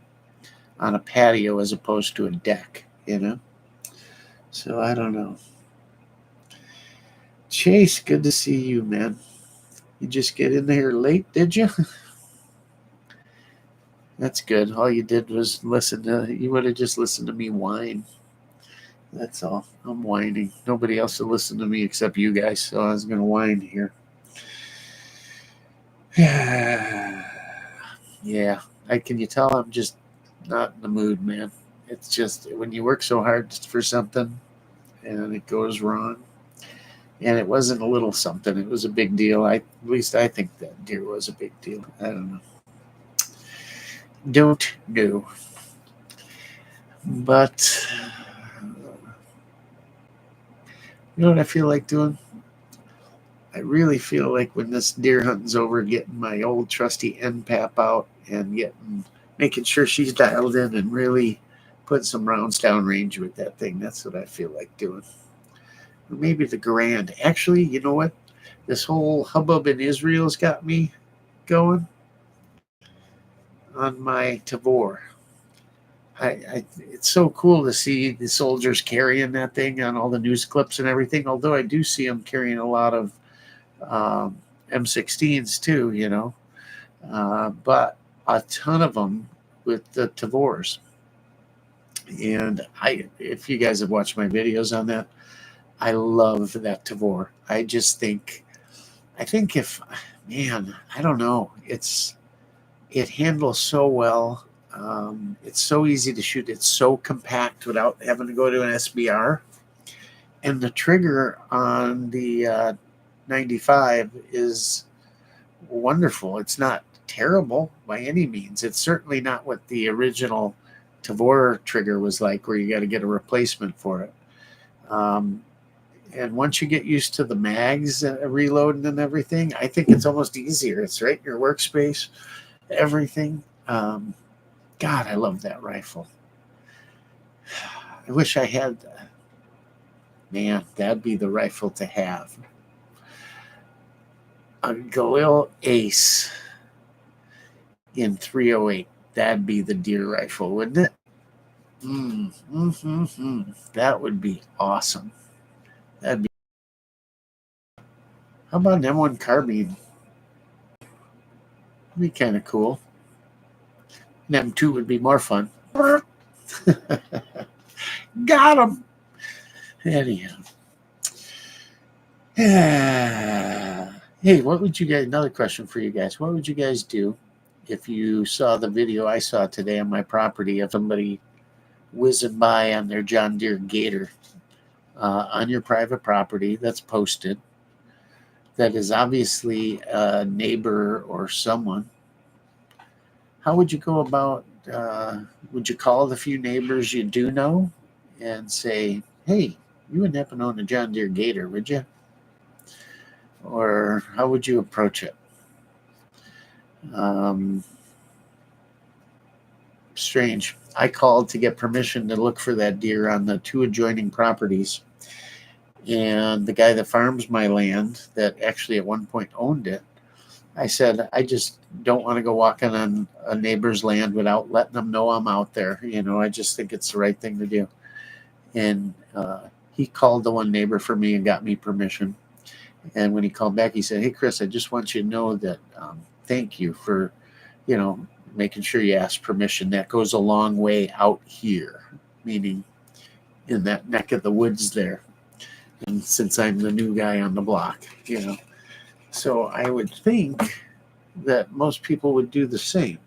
Speaker 1: on a patio as opposed to a deck, So I don't know. Chase, good to see you, man. You just get in here late, did you? That's good. All you did was you would have just listened to me whine. That's all. I'm whining. Nobody else will listen to me except you guys, so I was going to whine here. Yeah. Can you tell I'm just not in the mood, man? It's just when you work so hard for something and it goes wrong. And it wasn't a little something. It was a big deal. At least I think that deer was a big deal. I don't know. Don't know. But you know what I feel like doing? I really feel like when this deer hunting's over, getting my old trusty NPAP out and making sure she's dialed in and really putting some rounds downrange with that thing. That's what I feel like doing. Or maybe the Grand. Actually, you know what? This whole hubbub in Israel's got me going on my Tavor. It's so cool to see the soldiers carrying that thing on all the news clips and everything, although I do see them carrying a lot of M16s too, but a ton of them with the Tavors. And if you guys have watched my videos on that, I love that Tavor. I think I don't know, it handles so well. It's so easy to shoot. It's so compact without having to go to an SBR. And the trigger on the 95 is wonderful. It's not terrible by any means. It's certainly not what the original Tavor trigger was like, where you got to get a replacement for it. And once you get used to the mags reloading and everything, I think it's almost easier. It's right in your workspace, everything. God, I love that rifle. I wish I had, man, that'd be the rifle to have. A Galil Ace in 308. That'd be the deer rifle, wouldn't it? That would be awesome. That'd be. How about an M1 carbine? That'd be kind of cool. An M2 would be more fun. Got him. Anyhow. Hey, what would you guys, another question for you guys. What would you guys do if you saw the video I saw today on my property of somebody whizzing by on their John Deere Gator on your private property that's posted, that is obviously a neighbor or someone? How would you go about, would you call the few neighbors you do know and say, hey, you wouldn't happen to own a John Deere Gator, would you? Or how would you approach it? Strange. I called to get permission to look for that deer on the 2 adjoining properties. And the guy that farms my land, that actually at one point owned it, I said, I just don't want to go walking on a neighbor's land without letting them know I'm out there. I just think it's the right thing to do. And he called the one neighbor for me and got me permission. And when he called back, he said, hey, Chris, I just want you to know that thank you for, making sure you ask permission. That goes a long way out here, meaning in that neck of the woods there. And since I'm the new guy on the block, So I would think that most people would do the same.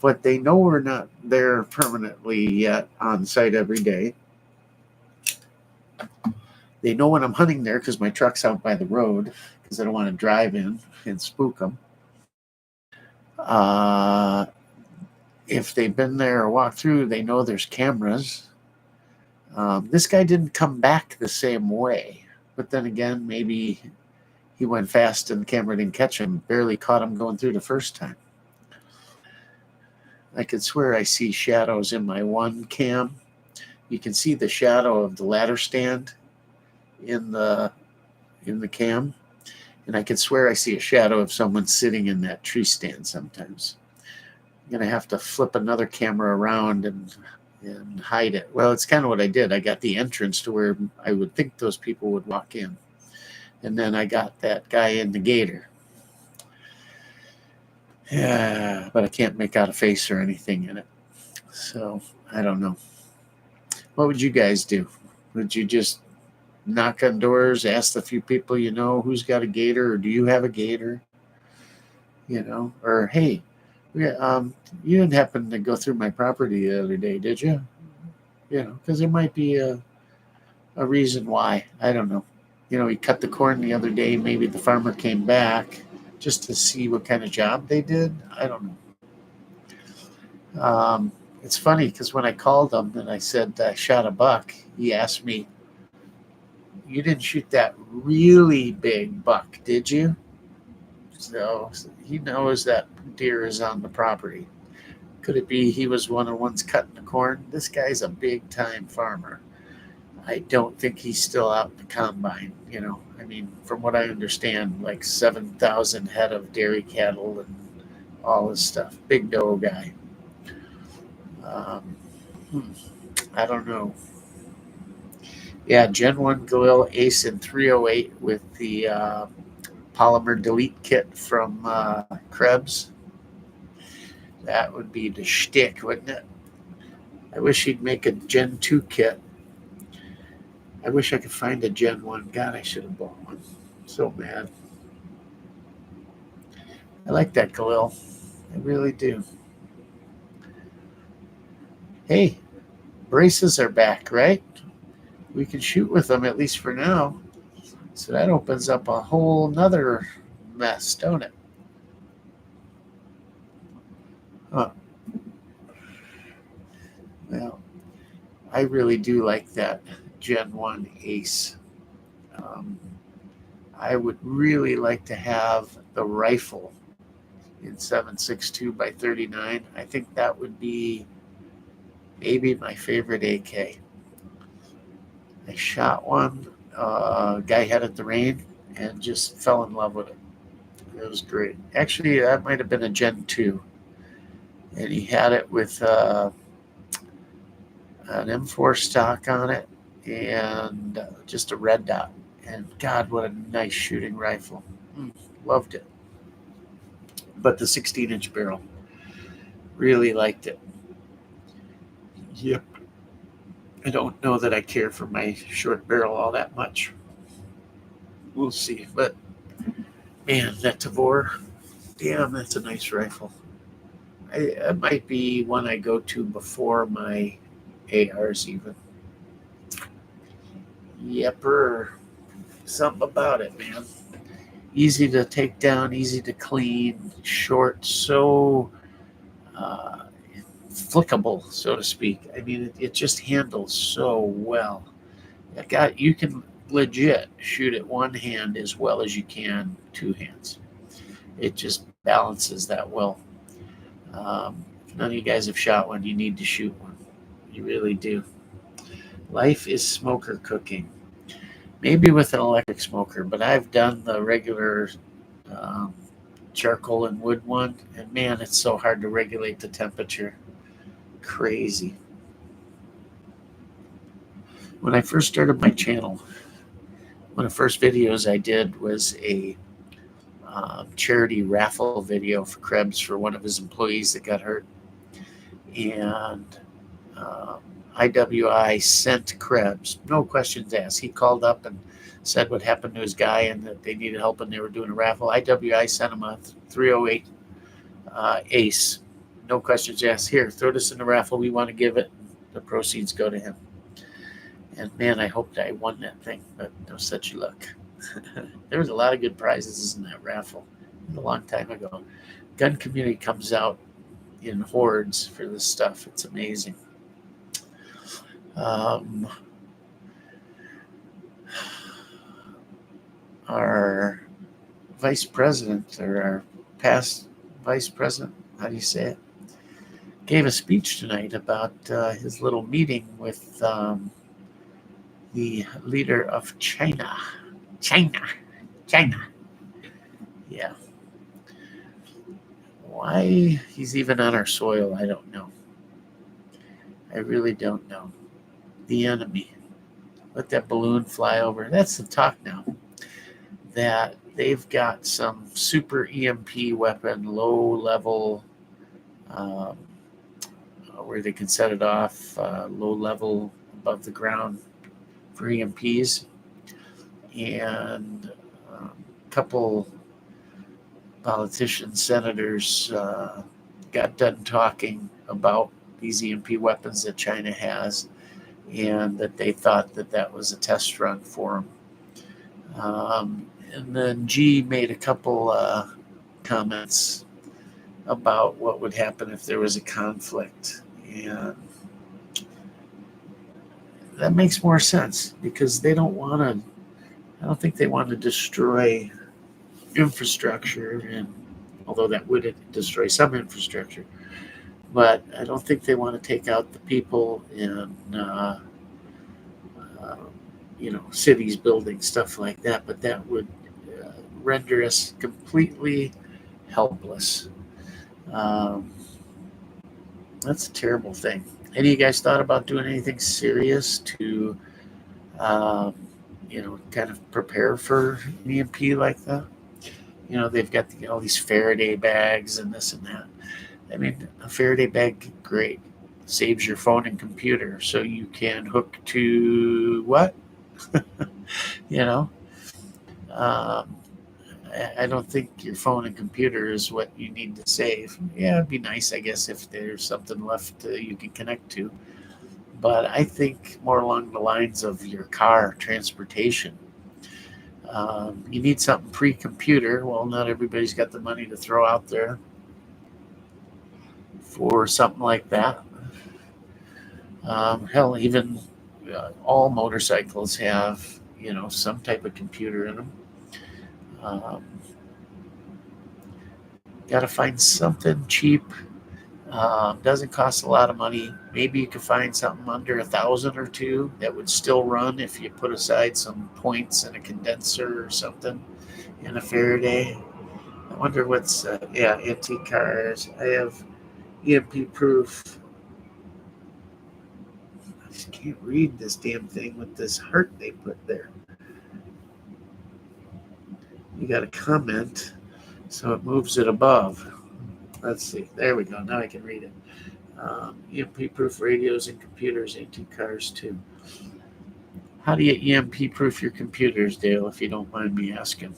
Speaker 1: But they know we're not there permanently yet on site every day. They know when I'm hunting there because my truck's out by the road because I don't want to drive in and spook them. If they've been there or walked through, they know there's cameras. This guy didn't come back the same way. But then again, maybe he went fast and the camera didn't catch him, barely caught him going through the first time. I could swear I see shadows in my one cam. You can see the shadow of the ladder stand in the cam, and I can swear I see a shadow of someone sitting in that tree stand sometimes. I'm gonna have to flip another camera around and hide it. Well, it's kind of what I did. I got the entrance to where I would think those people would walk in, and then I got that guy in the Gator. Yeah, but I can't make out a face or anything in it, so I don't know. What would you guys do? Would you just knock on doors, ask the few people you know who's got a Gator, or do you have a Gator? Or hey, you didn't happen to go through my property the other day, did you? Because there might be a reason why. I don't know. He cut the corn the other day. Maybe the farmer came back just to see what kind of job they did. I don't know. It's funny because when I called him and I said I shot a buck, he asked me, you didn't shoot that really big buck, did you? So he knows that deer is on the property. Could it be he was one of the ones cutting the corn? This guy's a big-time farmer. I don't think he's still out in the combine. From what I understand, like 7,000 head of dairy cattle and all this stuff. Big doe guy. I don't know. Yeah, Gen 1 Galil Ace in 308 with the polymer delete kit from Krebs. That would be the shtick, wouldn't it? I wish he'd make a Gen 2 kit. I wish I could find a Gen 1. God, I should have bought one. So mad. I like that Galil. I really do. Hey, braces are back, right? We can shoot with them, at least for now. So that opens up a whole nother mess, don't it? Huh. Well, I really do like that Gen 1 Ace. I would really like to have the rifle in 7.62 by 39. I think that would be maybe my favorite AK. I shot one. Guy had at the range and just fell in love with it. It was great. Actually, that might have been a Gen 2. And he had it with an M4 stock on it and just a red dot. And God, what a nice shooting rifle. Loved it. But the 16-inch barrel, really liked it. Yep. I don't know that I care for my short barrel all that much. We'll see. But, man, that Tavor, damn, that's a nice rifle. It might be one I go to before my ARs even. Yepper. Something about it, man. Easy to take down, easy to clean, short, so flickable, so to speak. I mean, it just handles so well. You can legit shoot it one hand as well as you can two hands. It just balances that well. If none of you guys have shot one, you need to shoot one. You really do. Life is smoker cooking. Maybe with an electric smoker, but I've done the regular charcoal and wood one, and man, it's so hard to regulate the temperature. Crazy. When I first started my channel, one of the first videos I did was a charity raffle video for Krebs for one of his employees that got hurt. And IWI sent Krebs, no questions asked. He called up and said what happened to his guy and that they needed help and they were doing a raffle. IWI sent him a 308 Ace. No questions asked. Here, throw this in the raffle. We want to give it. The proceeds go to him. And man, I hoped I won that thing, but no such luck. There was a lot of good prizes in that raffle a long time ago. Gun community comes out in hordes for this stuff. It's amazing. Our vice president, or our past vice president, how do you say it, gave a speech tonight about his little meeting with the leader of China. Yeah. Why he's even on our soil, I don't know. I really don't know. The enemy. Let that balloon fly over. That's the talk now. That they've got some super EMP weapon, low level, where they can set it off, low level above the ground for EMPs. And a couple politicians, senators got done talking about these EMP weapons that China has, and that they thought that that was a test run for them. And then G made a couple comments about what would happen if there was a conflict. And that makes more sense because they don't want to, I don't think they want to destroy infrastructure, and although that would destroy some infrastructure, but I don't think they want to take out the people in cities, buildings, stuff like that. But that would render us completely helpless. That's a terrible thing. Any of you guys thought about doing anything serious to, kind of prepare for an EMP like that? They've got all these Faraday bags and this and that. I mean, a Faraday bag, great. Saves your phone and computer, so you can hook to what? I don't think your phone and computer is what you need to save. Yeah, it'd be nice, I guess, if there's something left you can connect to. But I think more along the lines of your car transportation. You need something pre-computer. Well, not everybody's got the money to throw out there for something like that. Hell, even all motorcycles have some type of computer in them. Got to find something cheap. Doesn't cost a lot of money. Maybe you could find something under 1,000 or two that would still run if you put aside some points and a condenser or something in a Faraday. I wonder what's, antique cars. I have EMP proof. I just can't read this damn thing with this heart they put there. You got to comment so it moves it above. Let's see. There we go. Now I can read it. EMP proof radios and computers, antique cars too. How do you EMP proof your computers, Dale, if you don't mind me asking?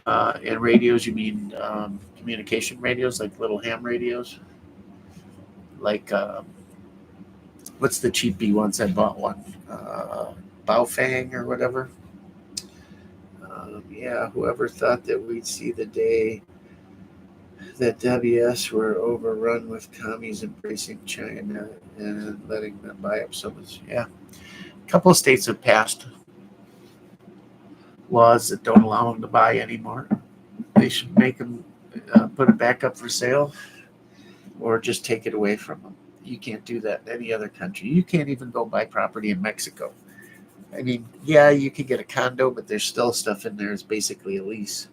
Speaker 1: And radios, you mean communication radios, like little ham radios? Like, what's the cheapy ones? I bought one. Baofeng or whatever. Whoever thought that we'd see the day that WS were overrun with commies embracing China and letting them buy up so much. Yeah. A couple of states have passed laws that don't allow them to buy anymore. They should make them put it back up for sale or just take it away from them. You can't do that in any other country. You can't even go buy property in Mexico. I mean, yeah, you can get a condo, but there's still stuff in there. It's basically a lease.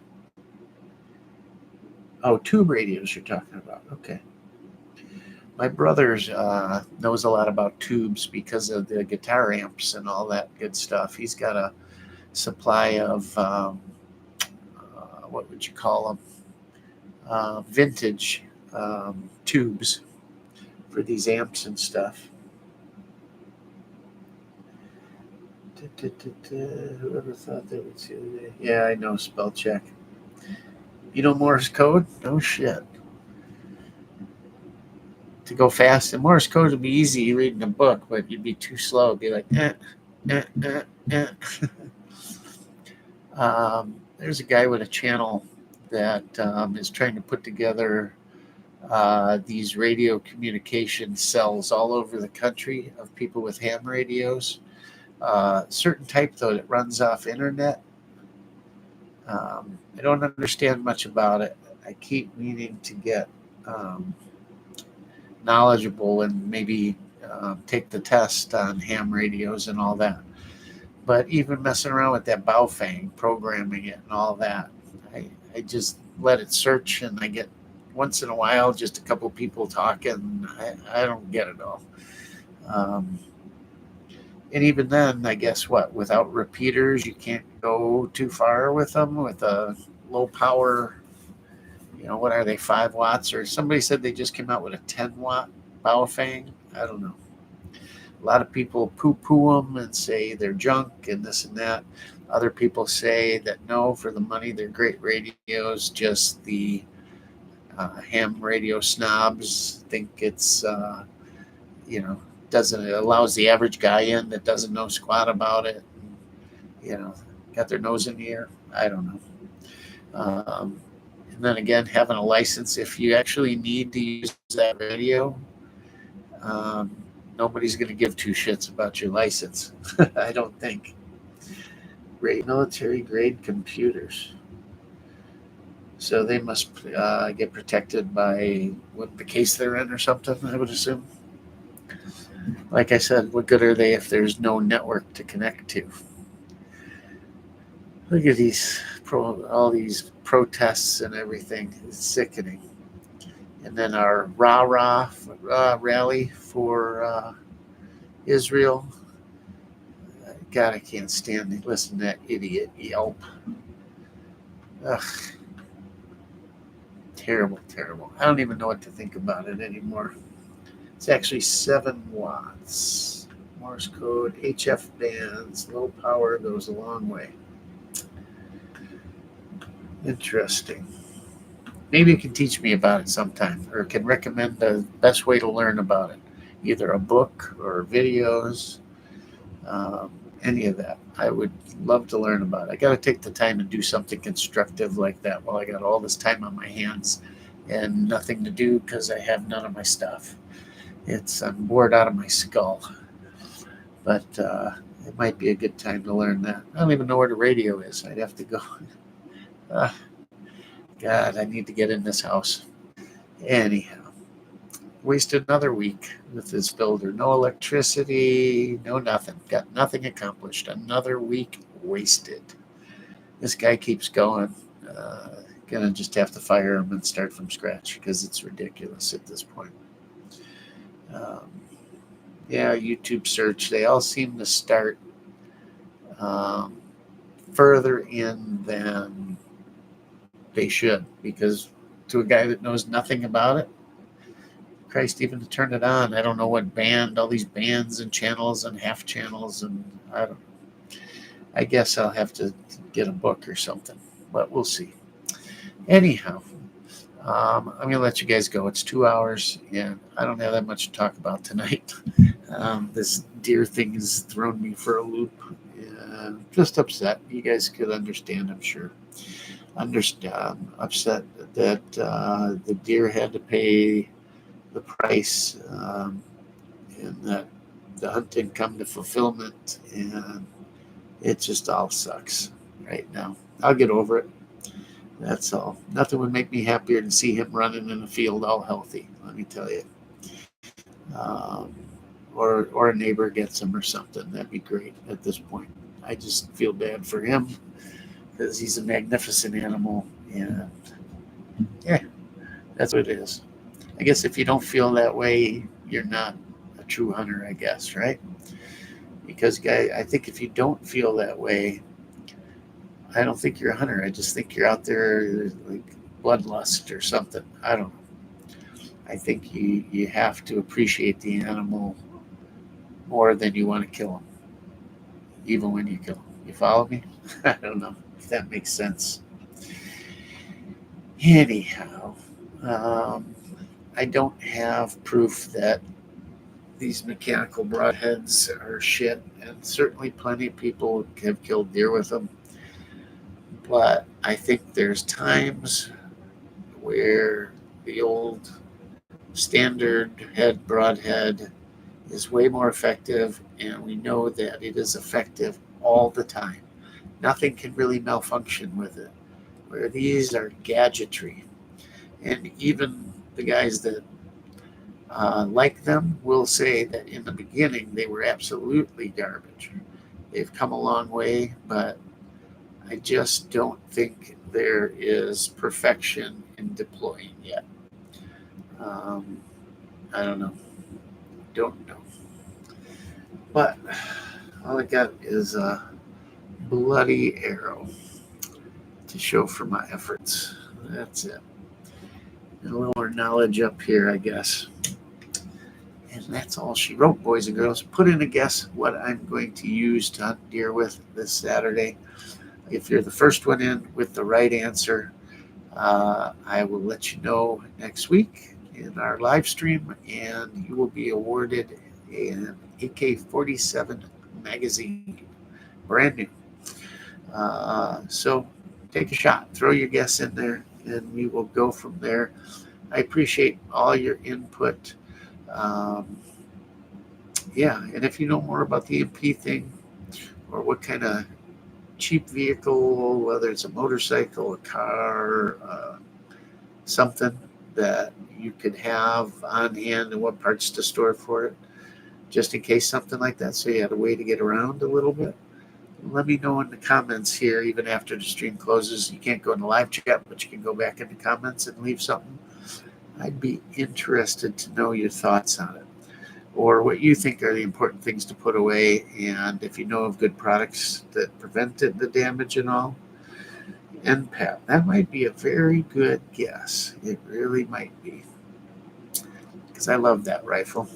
Speaker 1: Oh, tube radios you're talking about. Okay. My brother knows a lot about tubes because of the guitar amps and all that good stuff. He's got a supply of, what would you call them? Vintage tubes for these amps and stuff. Whoever thought they would see the day? Yeah, I know, spell check. You know Morse code? No shit. To go fast, and Morse code would be easy reading a book, but you'd be too slow. It'd be like, There's a guy with a channel that is trying to put together these radio communication cells all over the country of people with ham radios. Certain type, though, that runs off internet. I don't understand much about it. I keep meaning to get knowledgeable and maybe take the test on ham radios and all that. But even messing around with that Baofeng, programming it and all that, I just let it search, and I get once in a while just a couple people talking. I don't get it all. And even then, I guess without repeaters, you can't go too far with them with a low power, what are they, 5 watts? Or somebody said they just came out with a 10-watt Baofeng. I don't know. A lot of people poo-poo them and say they're junk and this and that. Other people say that no, for the money, they're great radios. Just the ham radio snobs think it's, it allows the average guy in that doesn't know squat about it. Got their nose in the air. I don't know. And then again, having a license, if you actually need to use that radio, nobody's going to give two shits about your license. I don't think. Military grade computers. So they must get protected by what the case they're in or something, I would assume. Like I said, what good are they if there's no network to connect to? Look at these all these protests and everything. It's sickening. And then our rah-rah rally for Israel. God, I can't stand it. Listen to that idiot yelp. Ugh. Terrible, terrible. I don't even know what to think about it anymore. It's actually 7 watts. Morse code, HF bands, low power goes a long way. Interesting. Maybe you can teach me about it sometime, or can recommend the best way to learn about it. Either a book or videos, any of that. I would love to learn about it. I got to take the time and do something constructive like that while I got all this time on my hands and nothing to do because I have none of my stuff. I'm bored out of my skull. But it might be a good time to learn that. I don't even know where the radio is. I'd have to go. God, I need to get in this house. Anyhow, wasted another week with this builder. No electricity, no nothing. Got nothing accomplished. Another week wasted. This guy keeps going. Gonna just have to fire him and start from scratch because it's ridiculous at this point. Yeah, YouTube search. They all seem to start further in than they should, because to a guy that knows nothing about it, Christ, even to turn it on, I don't know what band, all these bands and channels and half channels, and I don't know. I guess I'll have to get a book or something, but we'll see. Anyhow, I'm going to let you guys go. It's 2 hours, and I don't have that much to talk about tonight. This deer thing has thrown me for a loop. Just upset. You guys could understand, I'm sure. Upset that the deer had to pay the price, and that the hunt didn't come to fulfillment, and it just all sucks right now. I'll get over it. That's all. Nothing would make me happier than see him running in the field all healthy, let me tell you. Or a neighbor gets him or something. That'd be great at this point. I just feel bad for him because he's a magnificent animal, and yeah, that's what it is. I guess if you don't feel that way, you're not a true hunter, I guess, right? Because, guy, I think if you don't feel that way, I don't think you're a hunter. I just think you're out there like bloodlust or something. I don't know. I think you have to appreciate the animal more than you want to kill him, even when you kill him. You follow me? I don't know if that makes sense. Anyhow, I don't have proof that these mechanical broadheads are shit, and certainly plenty of people have killed deer with them. But I think there's times where the old standard head broadhead is way more effective, and we know that it is effective all the time. Nothing can really malfunction with it, where these are gadgetry. And even the guys that like them will say that in the beginning they were absolutely garbage. They've come a long way, but I just don't think there is perfection in deploying yet. I don't know. Don't know. But all I got is a bloody arrow to show for my efforts. That's it. And a little more knowledge up here, I guess. And that's all she wrote, boys and girls. Put in a guess what I'm going to use to hunt deer with this Saturday. If you're the first one in with the right answer, I will let you know next week in our live stream, and you will be awarded an AK-47 magazine, brand new. So take a shot, throw your guess in there, and we will go from there. I appreciate all your input. Yeah, and if you know more about the MP thing, or what kind of cheap vehicle, whether it's a motorcycle, a car, something that you could have on hand, and what parts to store for it, just in case something like that, so you had a way to get around a little bit. Let me know in the comments here, even after the stream closes. You can't go in the live chat, but you can go back in the comments and leave something. I'd be interested to know your thoughts on it, or what you think are the important things to put away, and if you know of good products that prevented the damage and all. NPAT, that might be a very good guess. It really might be, because I love that rifle.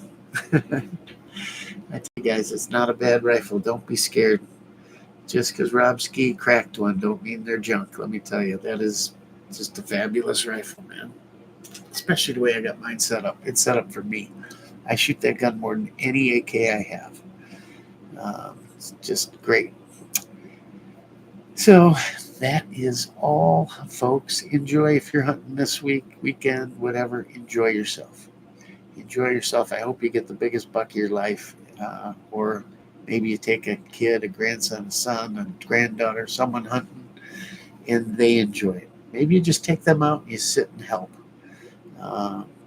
Speaker 1: I tell you guys, it's not a bad rifle. Don't be scared. Just because Rob Ski cracked one don't mean they're junk. Let me tell you, that is just a fabulous rifle, man. Especially the way I got mine set up. It's set up for me. I shoot that gun more than any AK I have. It's just great. So that is all, folks. Enjoy if you're hunting this weekend, whatever. Enjoy yourself. Enjoy yourself. I hope you get the biggest buck of your life, or Maybe you take a kid, a grandson, a son, a granddaughter, someone hunting, and they enjoy it. Maybe you just take them out and you sit and help.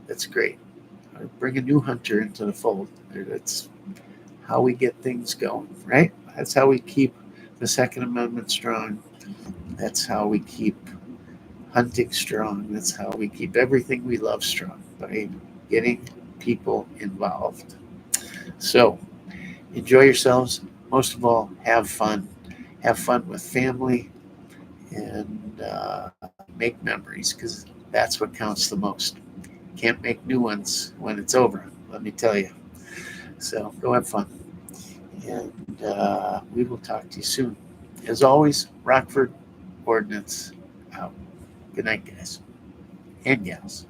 Speaker 1: That's great. Or bring a new hunter into the fold. That's how we get things going, right? That's how we keep the Second Amendment strong. That's how we keep hunting strong. That's how we keep everything we love strong, by getting people involved. So enjoy yourselves. Most of all, have fun. Have fun with family, and make memories, because that's what counts the most. Can't make new ones when it's over, let me tell you. So go have fun, and we will talk to you soon. As always, Rockford Ordnance out. Good night, guys and gals.